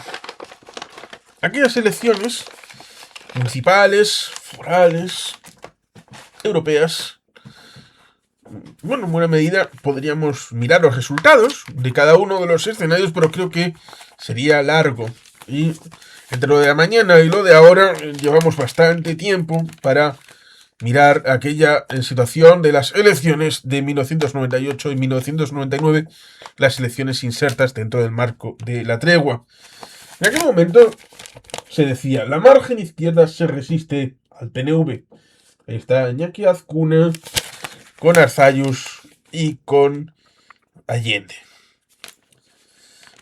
Aquellas elecciones municipales, forales, europeas, bueno, en buena medida podríamos mirar los resultados de cada uno de los escenarios, pero creo que sería largo. Y entre lo de la mañana y lo de ahora llevamos bastante tiempo para mirar aquella situación de las elecciones de 1998 y 1999, las elecciones insertas dentro del marco de la tregua. En aquel momento se decía, la margen izquierda se resiste al PNV. Ahí está Iñaki Azcuna con Arzayus y con Allende.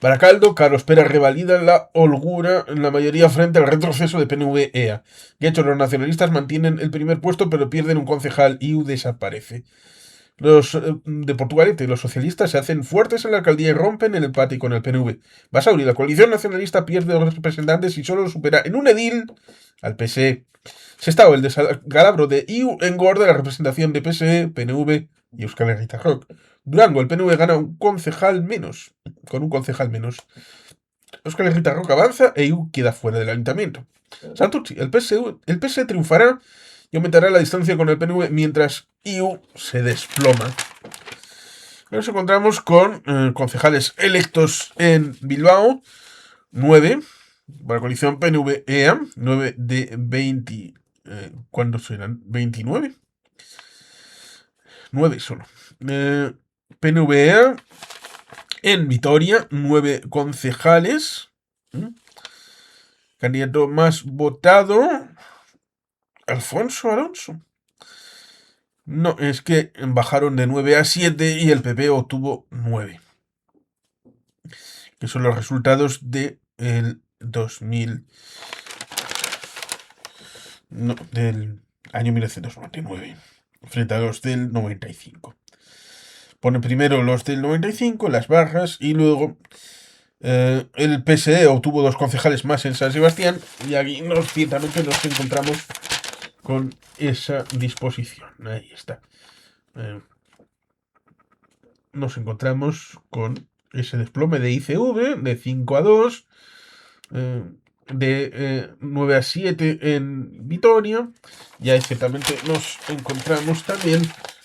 Baracaldo, Carlos Pérez revalida la holgura en la mayoría frente al retroceso de PNV-EA. De hecho, los nacionalistas mantienen el primer puesto, pero pierden un concejal. IU desaparece. Los de Portugalete y los socialistas se hacen fuertes en la alcaldía y rompen el empate con el PNV. Basauri, la coalición nacionalista, pierde dos representantes y solo supera en un edil al PSE. Sestao, el descalabro de IU engorda la representación de PSE, PNV y Euskal Herria Rock. Durango, el PNV gana un concejal menos. Con un concejal menos. Euskal Herria Rock avanza e IU queda fuera del ayuntamiento. Santurtzi, el PSE triunfará y aumentará la distancia con el PNV mientras IU se desploma. Nos encontramos con concejales electos en Bilbao, 9, para la coalición PNV-EA, 9 de 20. ¿Cuántos eran? ¿29? 9 solo. PNV-EA en Vitoria, 9 concejales. Candidato más votado, Alfonso Alonso. No, es que bajaron de 9 a 7 y el PP obtuvo 9. Que son los resultados del 2000. No, del año 1999. Frente a los del 95. Pone primero los del 95, las barras, y luego el PSE obtuvo 2 concejales más en San Sebastián. Y aquí ciertamente nos encontramos con esa disposición. Ahí está. Nos encontramos con ese desplome de ICV de 5 a 2, de 9 a 7 en Vitoria. Y ahí ciertamente nos encontramos también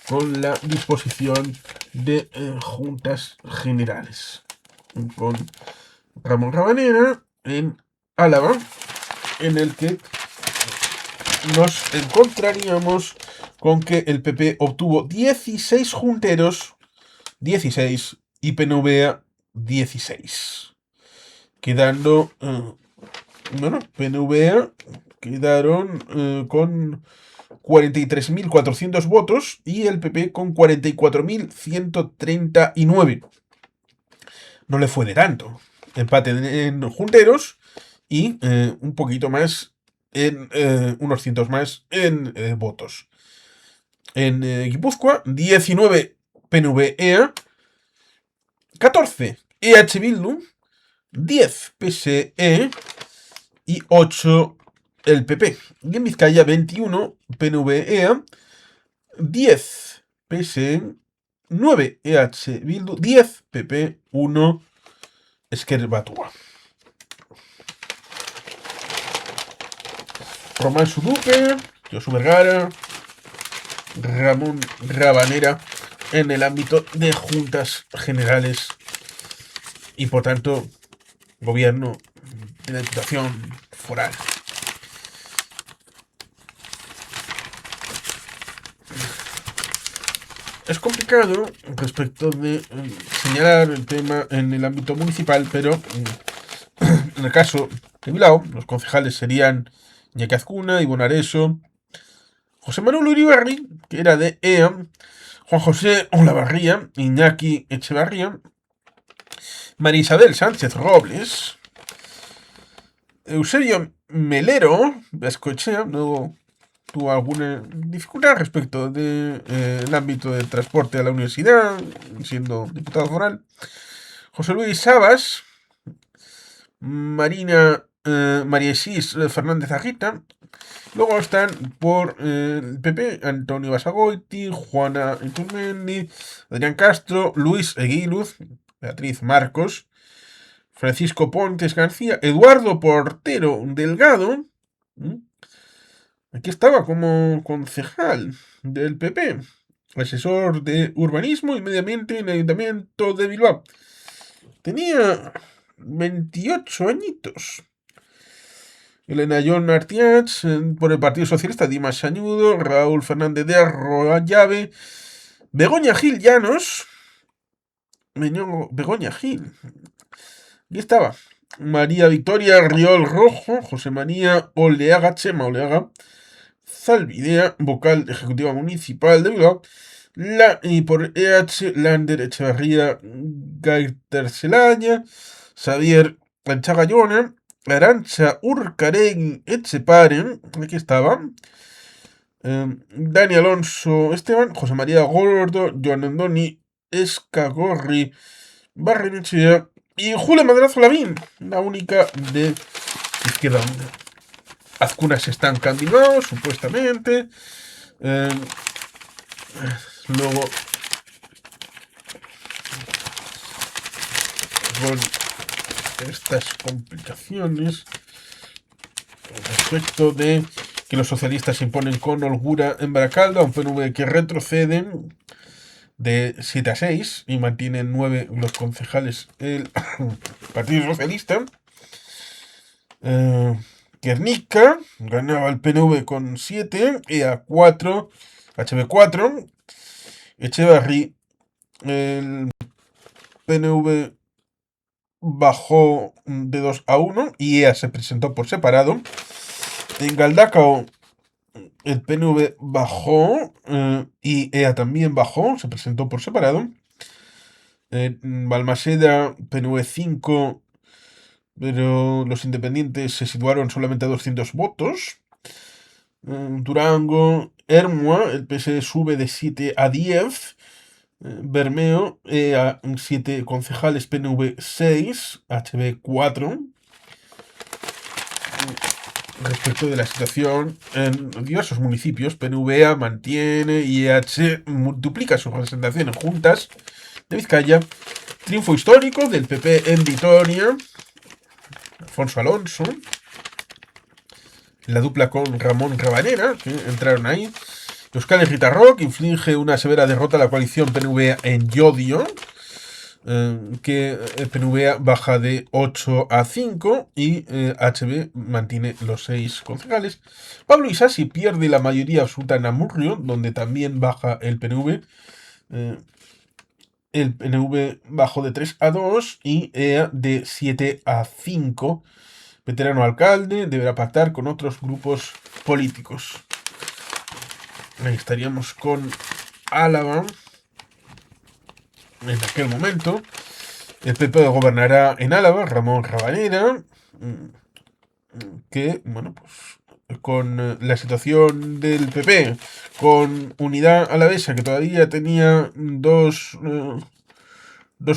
con la disposición de juntas generales. Con Ramón Rabanera en Álava, en el que nos encontraríamos con que el PP obtuvo 16 junteros, 16, y PNV 16. Quedando, PNV quedaron con 43.400 votos y el PP con 44.139. No le fue de tanto. Empate en junteros y un poquito más en unos cientos más en votos. En Guipúzcoa, 19 PNV-EA, 14 EH Bildu, 10 PSE y 8 el PP. Y en Vizcaya, 21 PNV-EA, 10 PSE, 9 EH Bildu, 10 PP, 1 Ezker Batua. Román Sudupe, Josu Vergara, Ramón Rabanera en el ámbito de juntas generales y por tanto gobierno de la Diputación Foral. Es complicado respecto de señalar el tema en el ámbito municipal, pero en el caso de Bilbao, los concejales serían Iñaki Azcuna, Ibon Areso, José Manuel Uribarri, que era de EA, Juan José Olavarría, Iñaki Echevarría, María Isabel Sánchez Robles, Eusebio Melero, Vascoechea, luego tuvo alguna dificultad respecto del ámbito del transporte a la universidad, siendo diputado foral, José Luis Sabas, María Isis Fernández Agita. Luego están por el PP, Antonio Basagoiti, Juana Iturmendi, Adrián Castro, Luis Eguiluz, Beatriz Marcos, Francisco Pontes García, Eduardo Portero Delgado. Aquí estaba como concejal del PP. asesor de urbanismo y medio ambiente en el Ayuntamiento de Bilbao. Tenía 28 añitos. Elena John Artiach, por el Partido Socialista, Dimas Sañudo, Raúl Fernández de Arroyave, Begoña Gil Llanos, Begoña Gil, y estaba María Victoria Riol Rojo, José María Oleaga, Chema Oleaga, Zalbidea, vocal ejecutiva municipal de Bilbao, y por EH, Lander Echevarría Gaitercelaya, Xavier Anchagayona, Arantxa Urcaregui Etxeparen, aquí estaba, Dani Alonso Esteban, José María Gordo, Joan Andoni Escagorri Barrenechea y Julia Madrazo Lavín, la única de Izquierda Unida. Azcunas están candidatos, supuestamente. Luego, con estas complicaciones respecto de que los socialistas se imponen con holgura en Baracaldo, a un PNV que retroceden de 7 a 6 y mantienen 9 los concejales el Partido Socialista. Guernica ganaba el PNV con 7, EA 4, HB 4, Echevarri, el PNV bajó de 2 a 1 y EA se presentó por separado. En Galdacao el PNV bajó y EA también bajó, se presentó por separado. En Balmaseda, PNV 5, pero los independientes se situaron solamente a 200 votos. Durango, Ermua, el PS sube de 7 a 10. Bermeo, a 7 concejales, PNV 6, HB 4. Respecto de la situación en diversos municipios, PNVA mantiene y EH duplica su representación en juntas de Vizcaya. Triunfo histórico del PP en Vitoria. Alfonso Alonso. La dupla con Ramón Rabanera, que entraron ahí. Euskal Herria Rock inflige una severa derrota a la coalición PNV en Llodio, que PNV baja de 8 a 5 y HB mantiene los 6 concejales. Pablo Isasi pierde la mayoría absoluta en Amurrio, donde también baja el PNV. El PNV bajó de 3 a 2 y EA de 7 a 5. Veterano alcalde deberá pactar con otros grupos políticos. Ahí estaríamos con Álava. En aquel momento, el PP gobernará en Álava, Ramón Rabanera, que, bueno, pues con la situación del PP, con Unidad Alavesa, que todavía tenía dos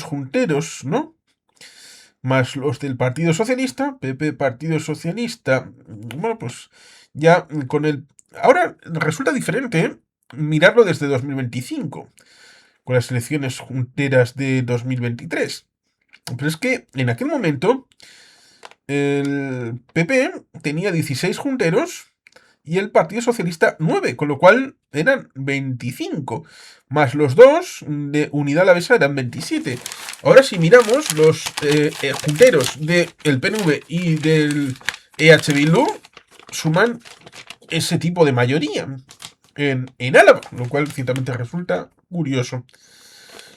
junteros, ¿no? Más los del Partido Socialista, PP, Partido Socialista, bueno, pues ya con el... Ahora resulta diferente mirarlo desde 2025, con las elecciones junteras de 2023. Pero es que en aquel momento el PP tenía 16 junteros y el Partido Socialista 9, con lo cual eran 25, más los dos de Unidad Alavesa eran 27. Ahora si miramos los junteros del PNV y del EH Bildu, suman ese tipo de mayoría en Álava, lo cual ciertamente resulta curioso.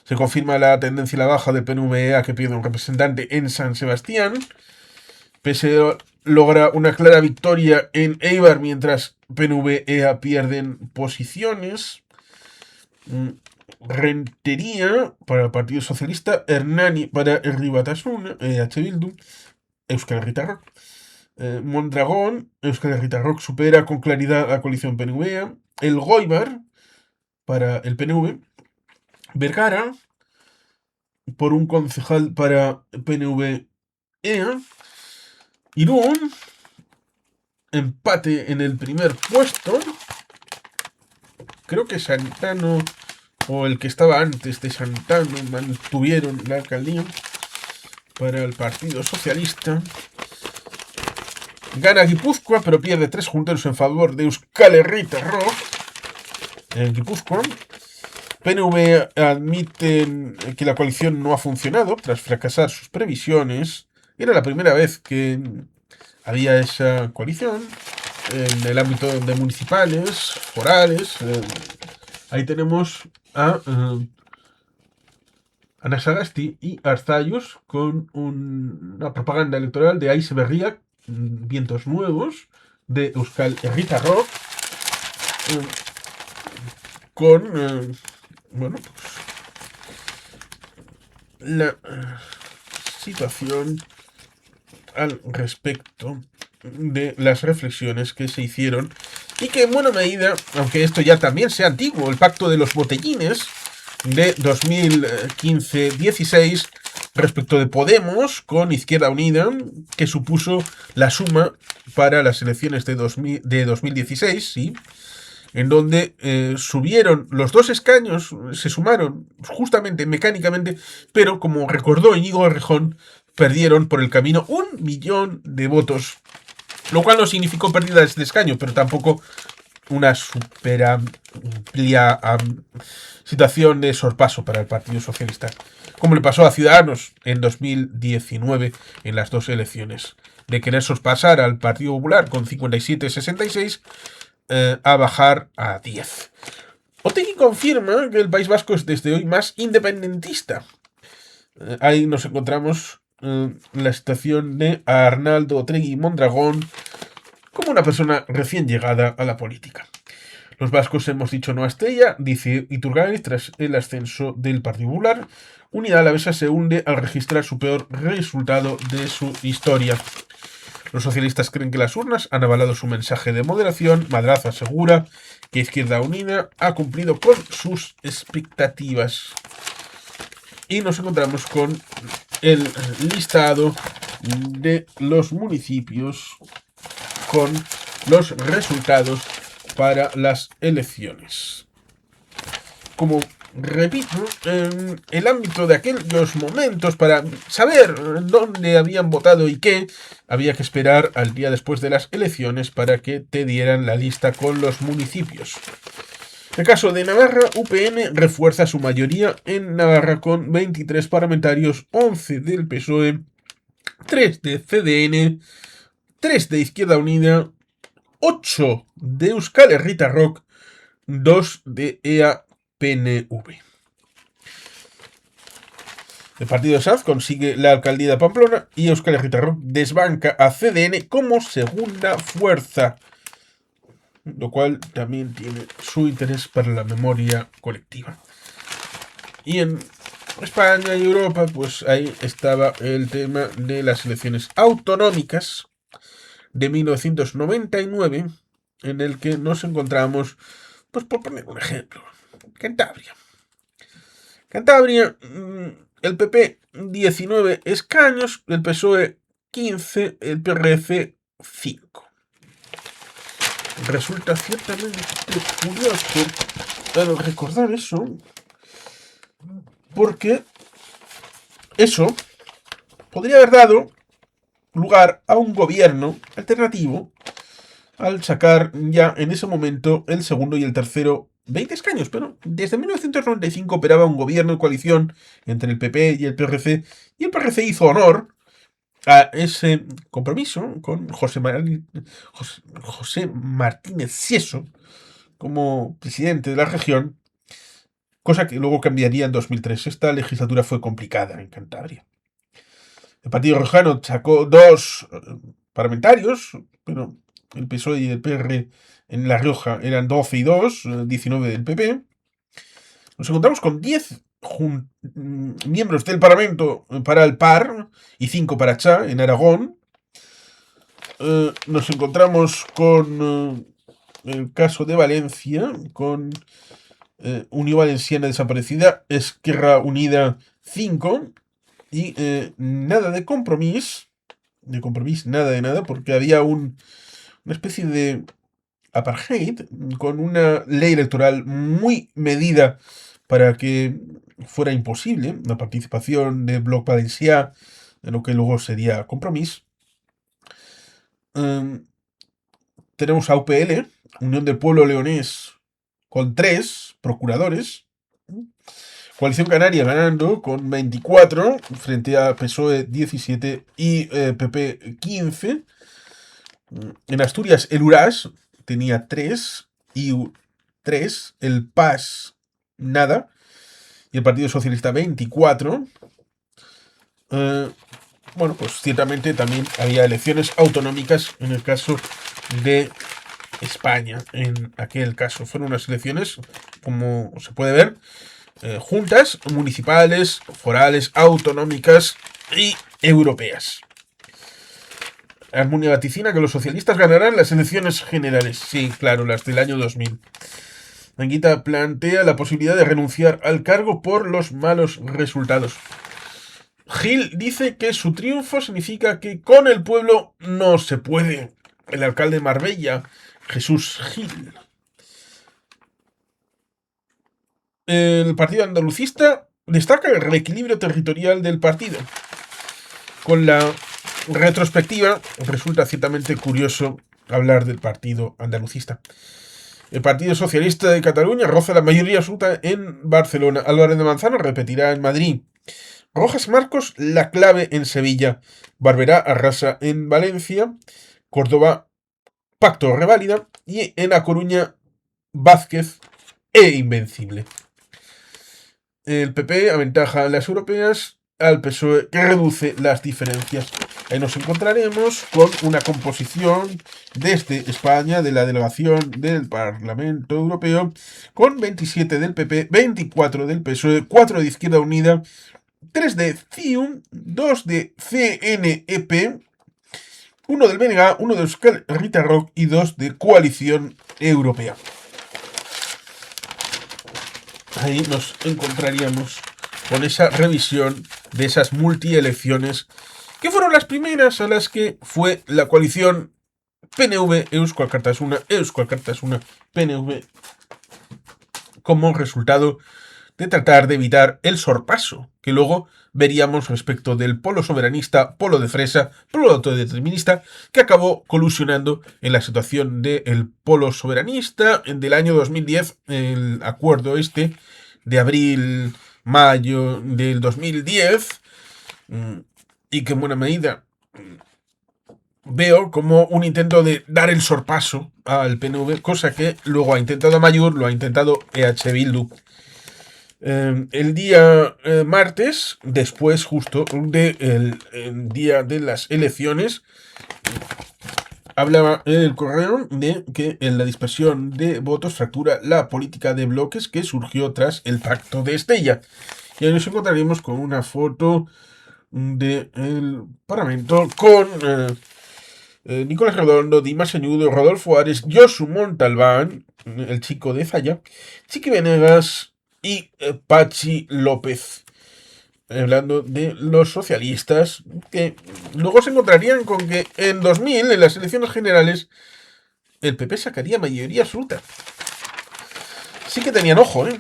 Se confirma la tendencia a la baja del PNV que pierde un representante en San Sebastián. PSE logra una clara victoria en Eibar, mientras PNV-EA pierden posiciones. Rentería para el Partido Socialista, Hernani para Herri Batasuna, EH Bildu, Euskal Herria Rock. Mondragón, Euskal Herria Rock supera con claridad a la coalición PNV-EA. El Goibar para el PNV. Vergara por un concejal para PNV-EA. Irún, empate en el primer puesto. Creo que Santano o el que estaba antes de Santano mantuvieron la alcaldía para el Partido Socialista. Gana Guipúzcoa, pero pierde 3 junteros en favor de Euskal Herria Rock en Guipúzcoa. PNV admiten que la coalición no ha funcionado tras fracasar sus previsiones. Era la primera vez que había esa coalición en el ámbito de municipales, forales. Ahí tenemos a Ana Sagasti y Arzayus con una propaganda electoral de Aize Berriak, Vientos Nuevos, de Euskal Herritarrok, con bueno, pues, la situación al respecto de las reflexiones que se hicieron y que en buena medida, aunque esto ya también sea antiguo, el pacto de los botellines de 2015-16 respecto de Podemos con Izquierda Unida, que supuso la suma para las elecciones de 2016, ¿sí? En donde subieron los 2 escaños, se sumaron justamente mecánicamente, pero como recordó Íñigo Errejón, perdieron por el camino 1 millón de votos, lo cual no significó pérdidas de escaño, pero tampoco una super amplia situación de sorpaso para el Partido Socialista, como le pasó a Ciudadanos en 2019 en las 2 elecciones, de querer sospasar al Partido Popular con 57-66 a bajar a 10. Otegi confirma que el País Vasco es desde hoy más independentista. Ahí nos encontramos la situación de Arnaldo Otegi Mondragón como una persona recién llegada a la política. Los vascos hemos dicho no a Estella, dice Iturgaiz tras el ascenso del Partido Popular. Unidad Alavesa se hunde al registrar su peor resultado de su historia. Los socialistas creen que las urnas han avalado su mensaje de moderación. Madrazo asegura que Izquierda Unida ha cumplido con sus expectativas. Y nos encontramos con el listado de los municipios con los resultados para las elecciones. Como repito, en el ámbito de aquellos momentos, para saber dónde habían votado y qué, había que esperar al día después de las elecciones para que te dieran la lista con los municipios. En el caso de Navarra, UPN refuerza su mayoría en Navarra con 23 parlamentarios, 11 del PSOE, 3 de CDN, 3 de Izquierda Unida, 8 de Euskal Herritarrok, 2 de EA-PNV. El partido Sanz consigue la alcaldía de Pamplona y Euskal Herritarrok desbanca a CDN como segunda fuerza, lo cual también tiene su interés para la memoria colectiva. Y en España y Europa, pues ahí estaba el tema de las elecciones autonómicas de 1999, en el que nos encontramos, pues por poner un ejemplo, Cantabria. Cantabria, el PP 19 escaños, el PSOE 15, el PRC 5. Resulta ciertamente curioso recordar eso, porque eso podría haber dado lugar a un gobierno alternativo al sacar ya en ese momento el segundo y el tercero 20 escaños, pero desde 1995 operaba un gobierno de coalición entre el PP y el PRC, y el PRC hizo honor a ese compromiso con José Martínez Sieso como presidente de la región, cosa que luego cambiaría en 2003. Esta legislatura fue complicada en Cantabria. El Partido Rojano sacó 2 parlamentarios, pero el PSOE y el PR en La Rioja eran 12 y 2, 19 del PP. Nos encontramos con 10 miembros del Parlamento para el PAR y 5 para CHA en Aragón. Nos encontramos con el caso de Valencia, con Unión Valenciana desaparecida, Esquerra Unida 5 y nada de Compromís. De Compromís, nada de nada, porque había una especie de apartheid con una ley electoral muy medida para que fuera imposible la participación de Bloc Valencià en lo que luego sería Compromís. Tenemos a UPL, Unión del Pueblo Leonés, con 3 procuradores, Coalición Canaria ganando con 24 frente a PSOE 17 y PP 15. En Asturias el URAS tenía 3 y 3, el PAS nada y el Partido Socialista 24. Bueno, pues ciertamente también había elecciones autonómicas en el caso de España. En aquel caso fueron unas elecciones, como se puede ver, juntas, municipales, forales, autonómicas y europeas. Almunia vaticina que los socialistas ganarán las elecciones generales. Sí, claro, las del año 2000. Anguita plantea la posibilidad de renunciar al cargo por los malos resultados. Gil dice que su triunfo significa que con el pueblo no se puede. El alcalde de Marbella, Jesús Gil. El partido andalucista destaca el reequilibrio territorial del partido. Con la retrospectiva, resulta ciertamente curioso hablar del partido andalucista. El Partido Socialista de Cataluña roza la mayoría absoluta en Barcelona. Álvarez de Manzano repetirá en Madrid. Rojas Marcos, la clave en Sevilla. Barberá arrasa en Valencia. Córdoba, pacto reválida. Y en A Coruña, Vázquez e Invencible. El PP aventaja a las europeas al PSOE, que reduce las diferencias. Ahí nos encontraremos con una composición desde España de la delegación del Parlamento Europeo con 27 del PP, 24 del PSOE, 4 de Izquierda Unida, 3 de CIU, 2 de CNEP, 1 del BNG, 1 de Euskal Herritarrok y 2 de Coalición Europea. Ahí nos encontraríamos con esa revisión de esas multielecciones que fueron las primeras a las que fue la coalición PNV, Eusko Alkartasuna, PNV, como resultado de tratar de evitar el sorpaso que luego veríamos respecto del polo soberanista, polo de fresa, polo autodeterminista, que acabó colusionando en la situación del polo soberanista del año 2010, el acuerdo de abril-mayo del 2010, y que en buena medida veo como un intento de dar el sorpaso al PNV, cosa que luego ha intentado Amaiur, lo ha intentado EH Bildu. El día martes, después justo del día de las elecciones, hablaba el Correo de que en la dispersión de votos fractura la política de bloques que surgió tras el pacto de Estella. Y ahí nos encontraremos con una foto del Parlamento con Nicolás Redondo, Dimas Añudo, Rodolfo Ares, Josu Montalbán, el chico de Zaya, Chiqui Venegas y Pachi López, hablando de los socialistas, que luego se encontrarían con que en 2000, en las elecciones generales, el PP sacaría mayoría absoluta. Sí que tenían ojo, ¿eh?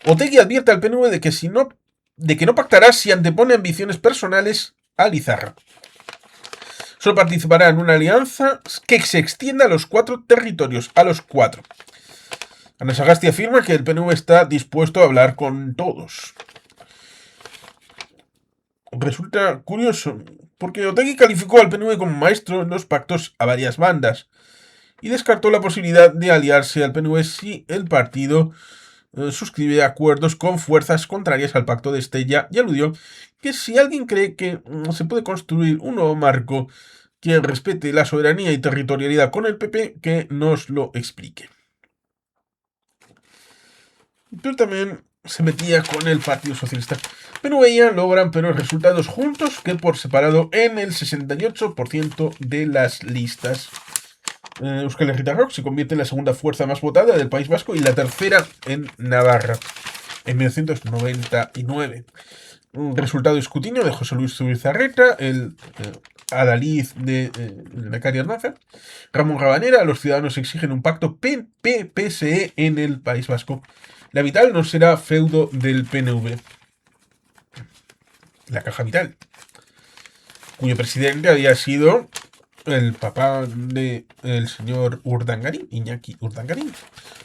Otegi advierte al PNV de que no pactará si antepone ambiciones personales a Lizarra. Solo participará en una alianza que se extienda a los 4 territorios, a los 4. Ana Sagasti afirma que el PNV está dispuesto a hablar con todos. Resulta curioso, porque Otegi calificó al PNV como maestro en los pactos a varias bandas y descartó la posibilidad de aliarse al PNV si el partido suscribe acuerdos con fuerzas contrarias al pacto de Estella y aludió que si alguien cree que se puede construir un nuevo marco que respete la soberanía y territorialidad con el PP, que nos lo explique. Pero también se metía con el Partido Socialista. Pero veía logran peores resultados juntos que por separado en el 68% de las listas. Euskal Herritarrok se convierte en la segunda fuerza más votada del País Vasco y la tercera en Navarra, en 1999. Un resultado de escrutinio de José Luis Zubizarreta, el adalid de Lehendakari Arnaza. Ramón Rabanera, los ciudadanos exigen un pacto PP-PSE en el País Vasco. La Vital no será feudo del PNV. La Caja Vital, cuyo presidente había sido el papá del señor Urdangarín, Iñaki Urdangarín.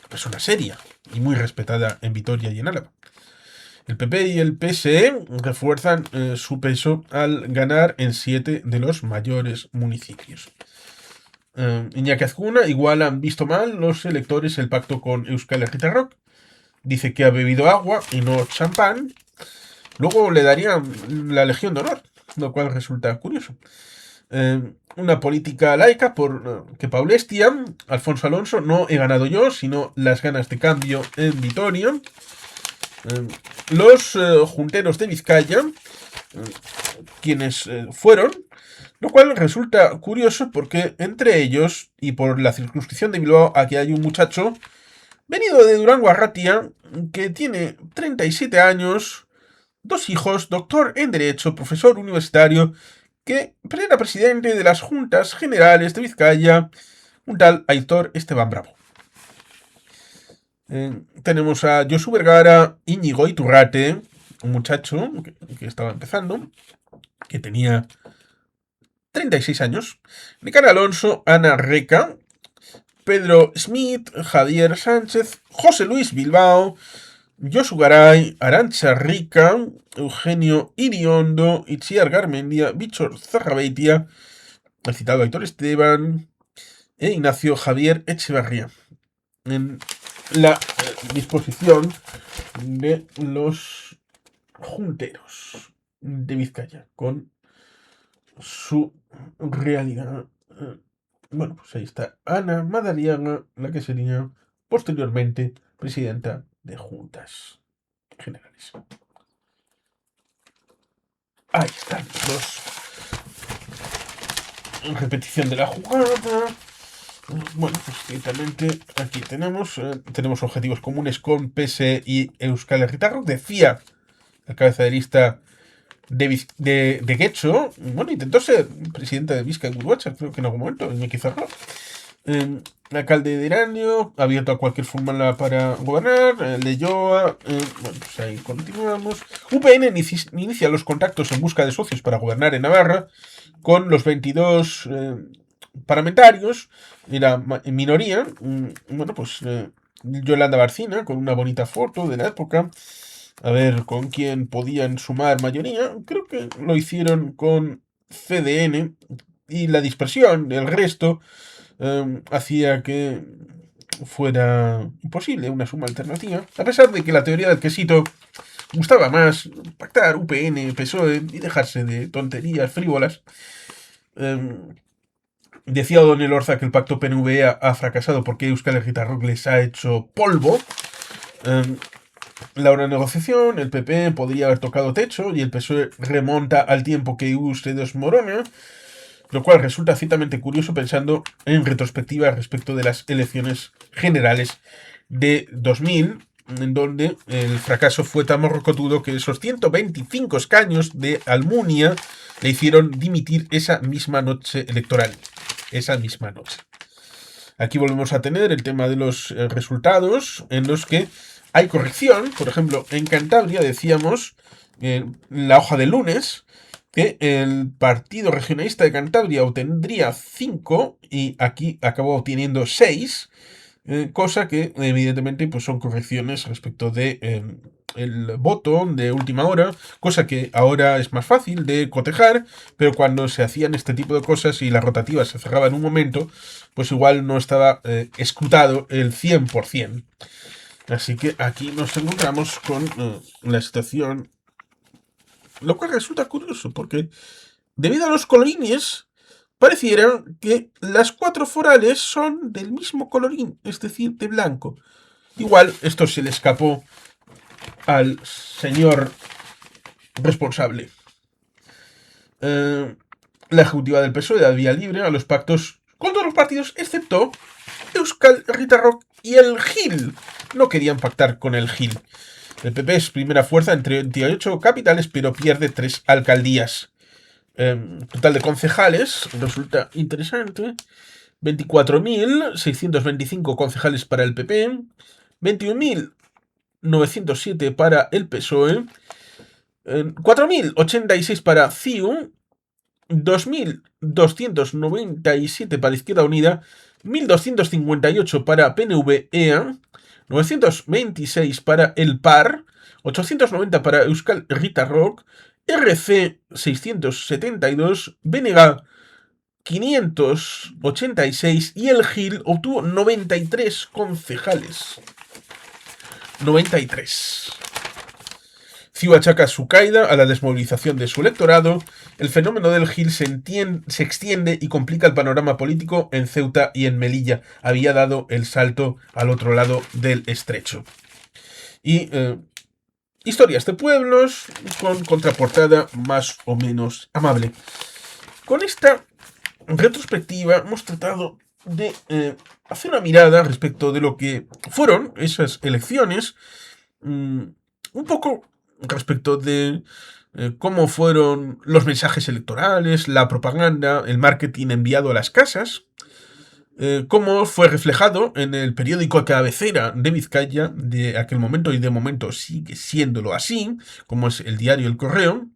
persona seria y muy respetada en Vitoria y en Álava. El PP y el PSE refuerzan su peso al ganar en 7 de los mayores municipios. Iñaki Azcuna igual han visto mal los electores el pacto con Euskal Herritarrok. Dice que ha bebido agua y no champán. Luego le darían la Legión de Honor, lo cual resulta curioso. Una política laica por que Paulestia, Alfonso Alonso, no he ganado yo, sino las ganas de cambio en Vitoria. Los junteros de Vizcaya, quienes fueron, lo cual resulta curioso porque entre ellos y por la circunscripción de Bilbao aquí hay un muchacho venido de Durango a Ratia que tiene 37 años, 2 hijos, doctor en Derecho, profesor universitario, que era presidente de las Juntas Generales de Vizcaya, un tal Aitor Esteban Bravo. Tenemos a Josu Vergara, Íñigo Iturrate, un muchacho que estaba empezando, que tenía 36 años, Ricardo Alonso, Ana Reca, Pedro Smith, Javier Sánchez, José Luis Bilbao, Josu Garay, Arantxa Rica, Eugenio Iriondo, Itziar Garmendia, Víctor Zarrabeitia, el citado Aitor Esteban e Ignacio Javier Echevarría. En la disposición de los junteros de Vizcaya con su realidad. Bueno, pues ahí está Ana Madariaga, la que sería posteriormente presidenta de Juntas Generales. Ahí están los. Repetición de la jugada. Bueno, pues directamente aquí tenemos objetivos comunes con PSE y Euskal Herritarrok. Decía el cabeza de lista de Getxo, bueno, intentó ser presidenta de Vizca y Gurbacha, creo que en algún momento, Iñaki Zarra. Alcalde de Erandio, abierto a cualquier fórmula para gobernar, Leyoa, bueno, pues ahí continuamos. UPN inicia los contactos en busca de socios para gobernar en Navarra, con los 22 parlamentarios, era en minoría, bueno, pues Yolanda Barcina, con una bonita foto de la época, a ver con quién podían sumar mayoría, creo que lo hicieron con CDN, y la dispersión del resto hacía que fuera imposible una suma alternativa, a pesar de que la teoría del quesito gustaba más pactar UPN, PSOE y dejarse de tonterías frívolas. Decía O'Donnell Orza que el pacto PNV ha fracasado porque Euskal Herritarrok les ha hecho polvo. La hora de negociación, el PP podría haber tocado techo y el PSOE remonta al tiempo que se desmorona, lo cual resulta ciertamente curioso pensando en retrospectiva respecto de las elecciones generales de 2000, en donde el fracaso fue tan morrocotudo que esos 125 escaños de Almunia le hicieron dimitir esa misma noche electoral. Esa misma noche. Aquí volvemos a tener el tema de los resultados en los que hay corrección. Por ejemplo, en Cantabria decíamos en la hoja de lunes que el Partido Regionalista de Cantabria obtendría 5 y aquí acabó obteniendo 6, cosa que evidentemente pues son correcciones respecto de el voto de última hora, cosa que ahora es más fácil de cotejar, pero cuando se hacían este tipo de cosas y la rotativa se cerraba en un momento, pues igual no estaba escrutado el 100%. Así que aquí nos encontramos con la situación, lo cual resulta curioso, porque debido a los colorines, pareciera que las 4 forales son del mismo colorín, es decir, de blanco. Igual esto se le escapó al señor responsable. La ejecutiva del PSOE da vía libre a los pactos con todos los partidos, excepto Euskal Herritarrok y el GIL. No querían pactar con el GIL. El PP es primera fuerza entre 28 capitales, pero pierde 3 alcaldías. Total de concejales, resulta interesante. 24.625 concejales para el PP, 21.907 para el PSOE, 4.086 para CIU, 2.297 para Izquierda Unida, 1.258 para PNV-EA, 926 para el Par, 890 para Euskal Herritarrok, RC 672, BNG 586 y el GIL obtuvo 93 concejales. 93. CiU achaca su caída a la desmovilización de su electorado. El fenómeno del GIL se extiende y complica el panorama político en Ceuta y en Melilla. Había dado el salto al otro lado del estrecho. Y historias de pueblos con contraportada más o menos amable. Con esta retrospectiva hemos tratado de hacer una mirada respecto de lo que fueron esas elecciones, un poco respecto de cómo fueron los mensajes electorales, la propaganda, el marketing enviado a las casas, cómo fue reflejado en el periódico cabecera de Vizcaya de aquel momento y de momento sigue siéndolo así, como es el diario El Correo,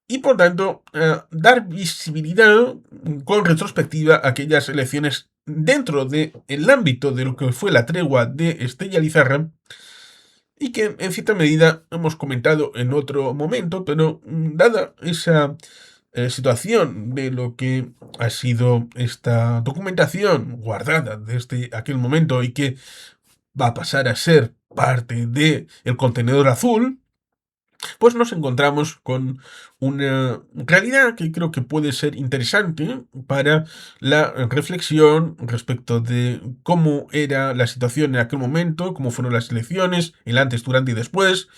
y por tanto dar visibilidad con retrospectiva a aquellas elecciones dentro del ámbito de lo que fue la tregua de Estella Lizarra, y que en cierta medida hemos comentado en otro momento, pero dada esa situación de lo que ha sido esta documentación guardada desde aquel momento y que va a pasar a ser parte del contenedor azul, pues nos encontramos con una realidad que creo que puede ser interesante para la reflexión respecto de cómo era la situación en aquel momento, cómo fueron las elecciones, el antes, durante y después.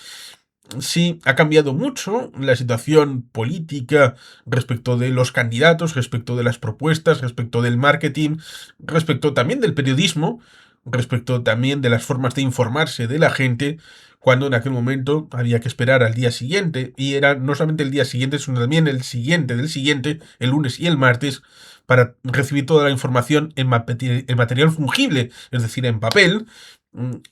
Sí, ha cambiado mucho la situación política respecto de los candidatos, respecto de las propuestas, respecto del marketing, respecto también del periodismo, respecto también de las formas de informarse de la gente, cuando en aquel momento había que esperar al día siguiente, y era no solamente el día siguiente, sino también el siguiente del siguiente, el lunes y el martes, para recibir toda la información en material fungible, es decir, en papel,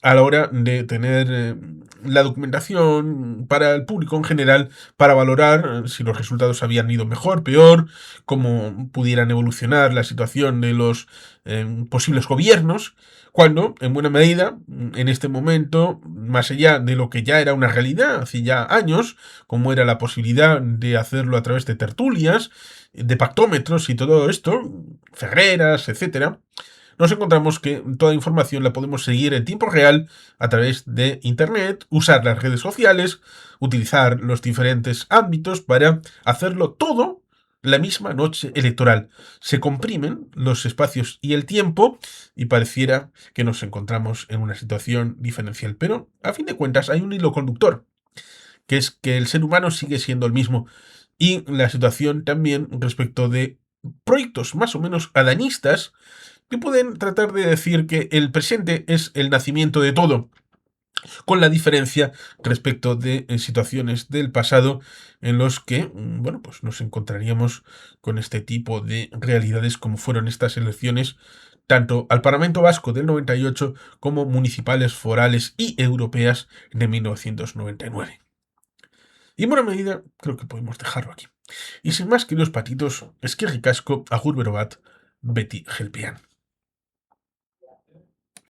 a la hora de tener la documentación para el público en general, para valorar si los resultados habían ido mejor, peor, cómo pudieran evolucionar la situación de los posibles gobiernos, cuando, en buena medida, en este momento, más allá de lo que ya era una realidad hace ya años, como era la posibilidad de hacerlo a través de tertulias, de pactómetros y todo esto, ferreras, etcétera, nos encontramos que toda información la podemos seguir en tiempo real a través de Internet, usar las redes sociales, utilizar los diferentes ámbitos para hacerlo todo la misma noche electoral. Se comprimen los espacios y el tiempo y pareciera que nos encontramos en una situación diferencial. Pero, a fin de cuentas, hay un hilo conductor, que es que el ser humano sigue siendo el mismo. Y la situación también respecto de proyectos más o menos adanistas que pueden tratar de decir que el presente es el nacimiento de todo, con la diferencia respecto de situaciones del pasado en los que, bueno, pues nos encontraríamos con este tipo de realidades como fueron estas elecciones, tanto al Parlamento Vasco del 98 como municipales, forales y europeas de 1999. Y en buena medida creo que podemos dejarlo aquí. Y sin más, queridos patitos, es que ricasco, agur berobat, Betty Gelpian.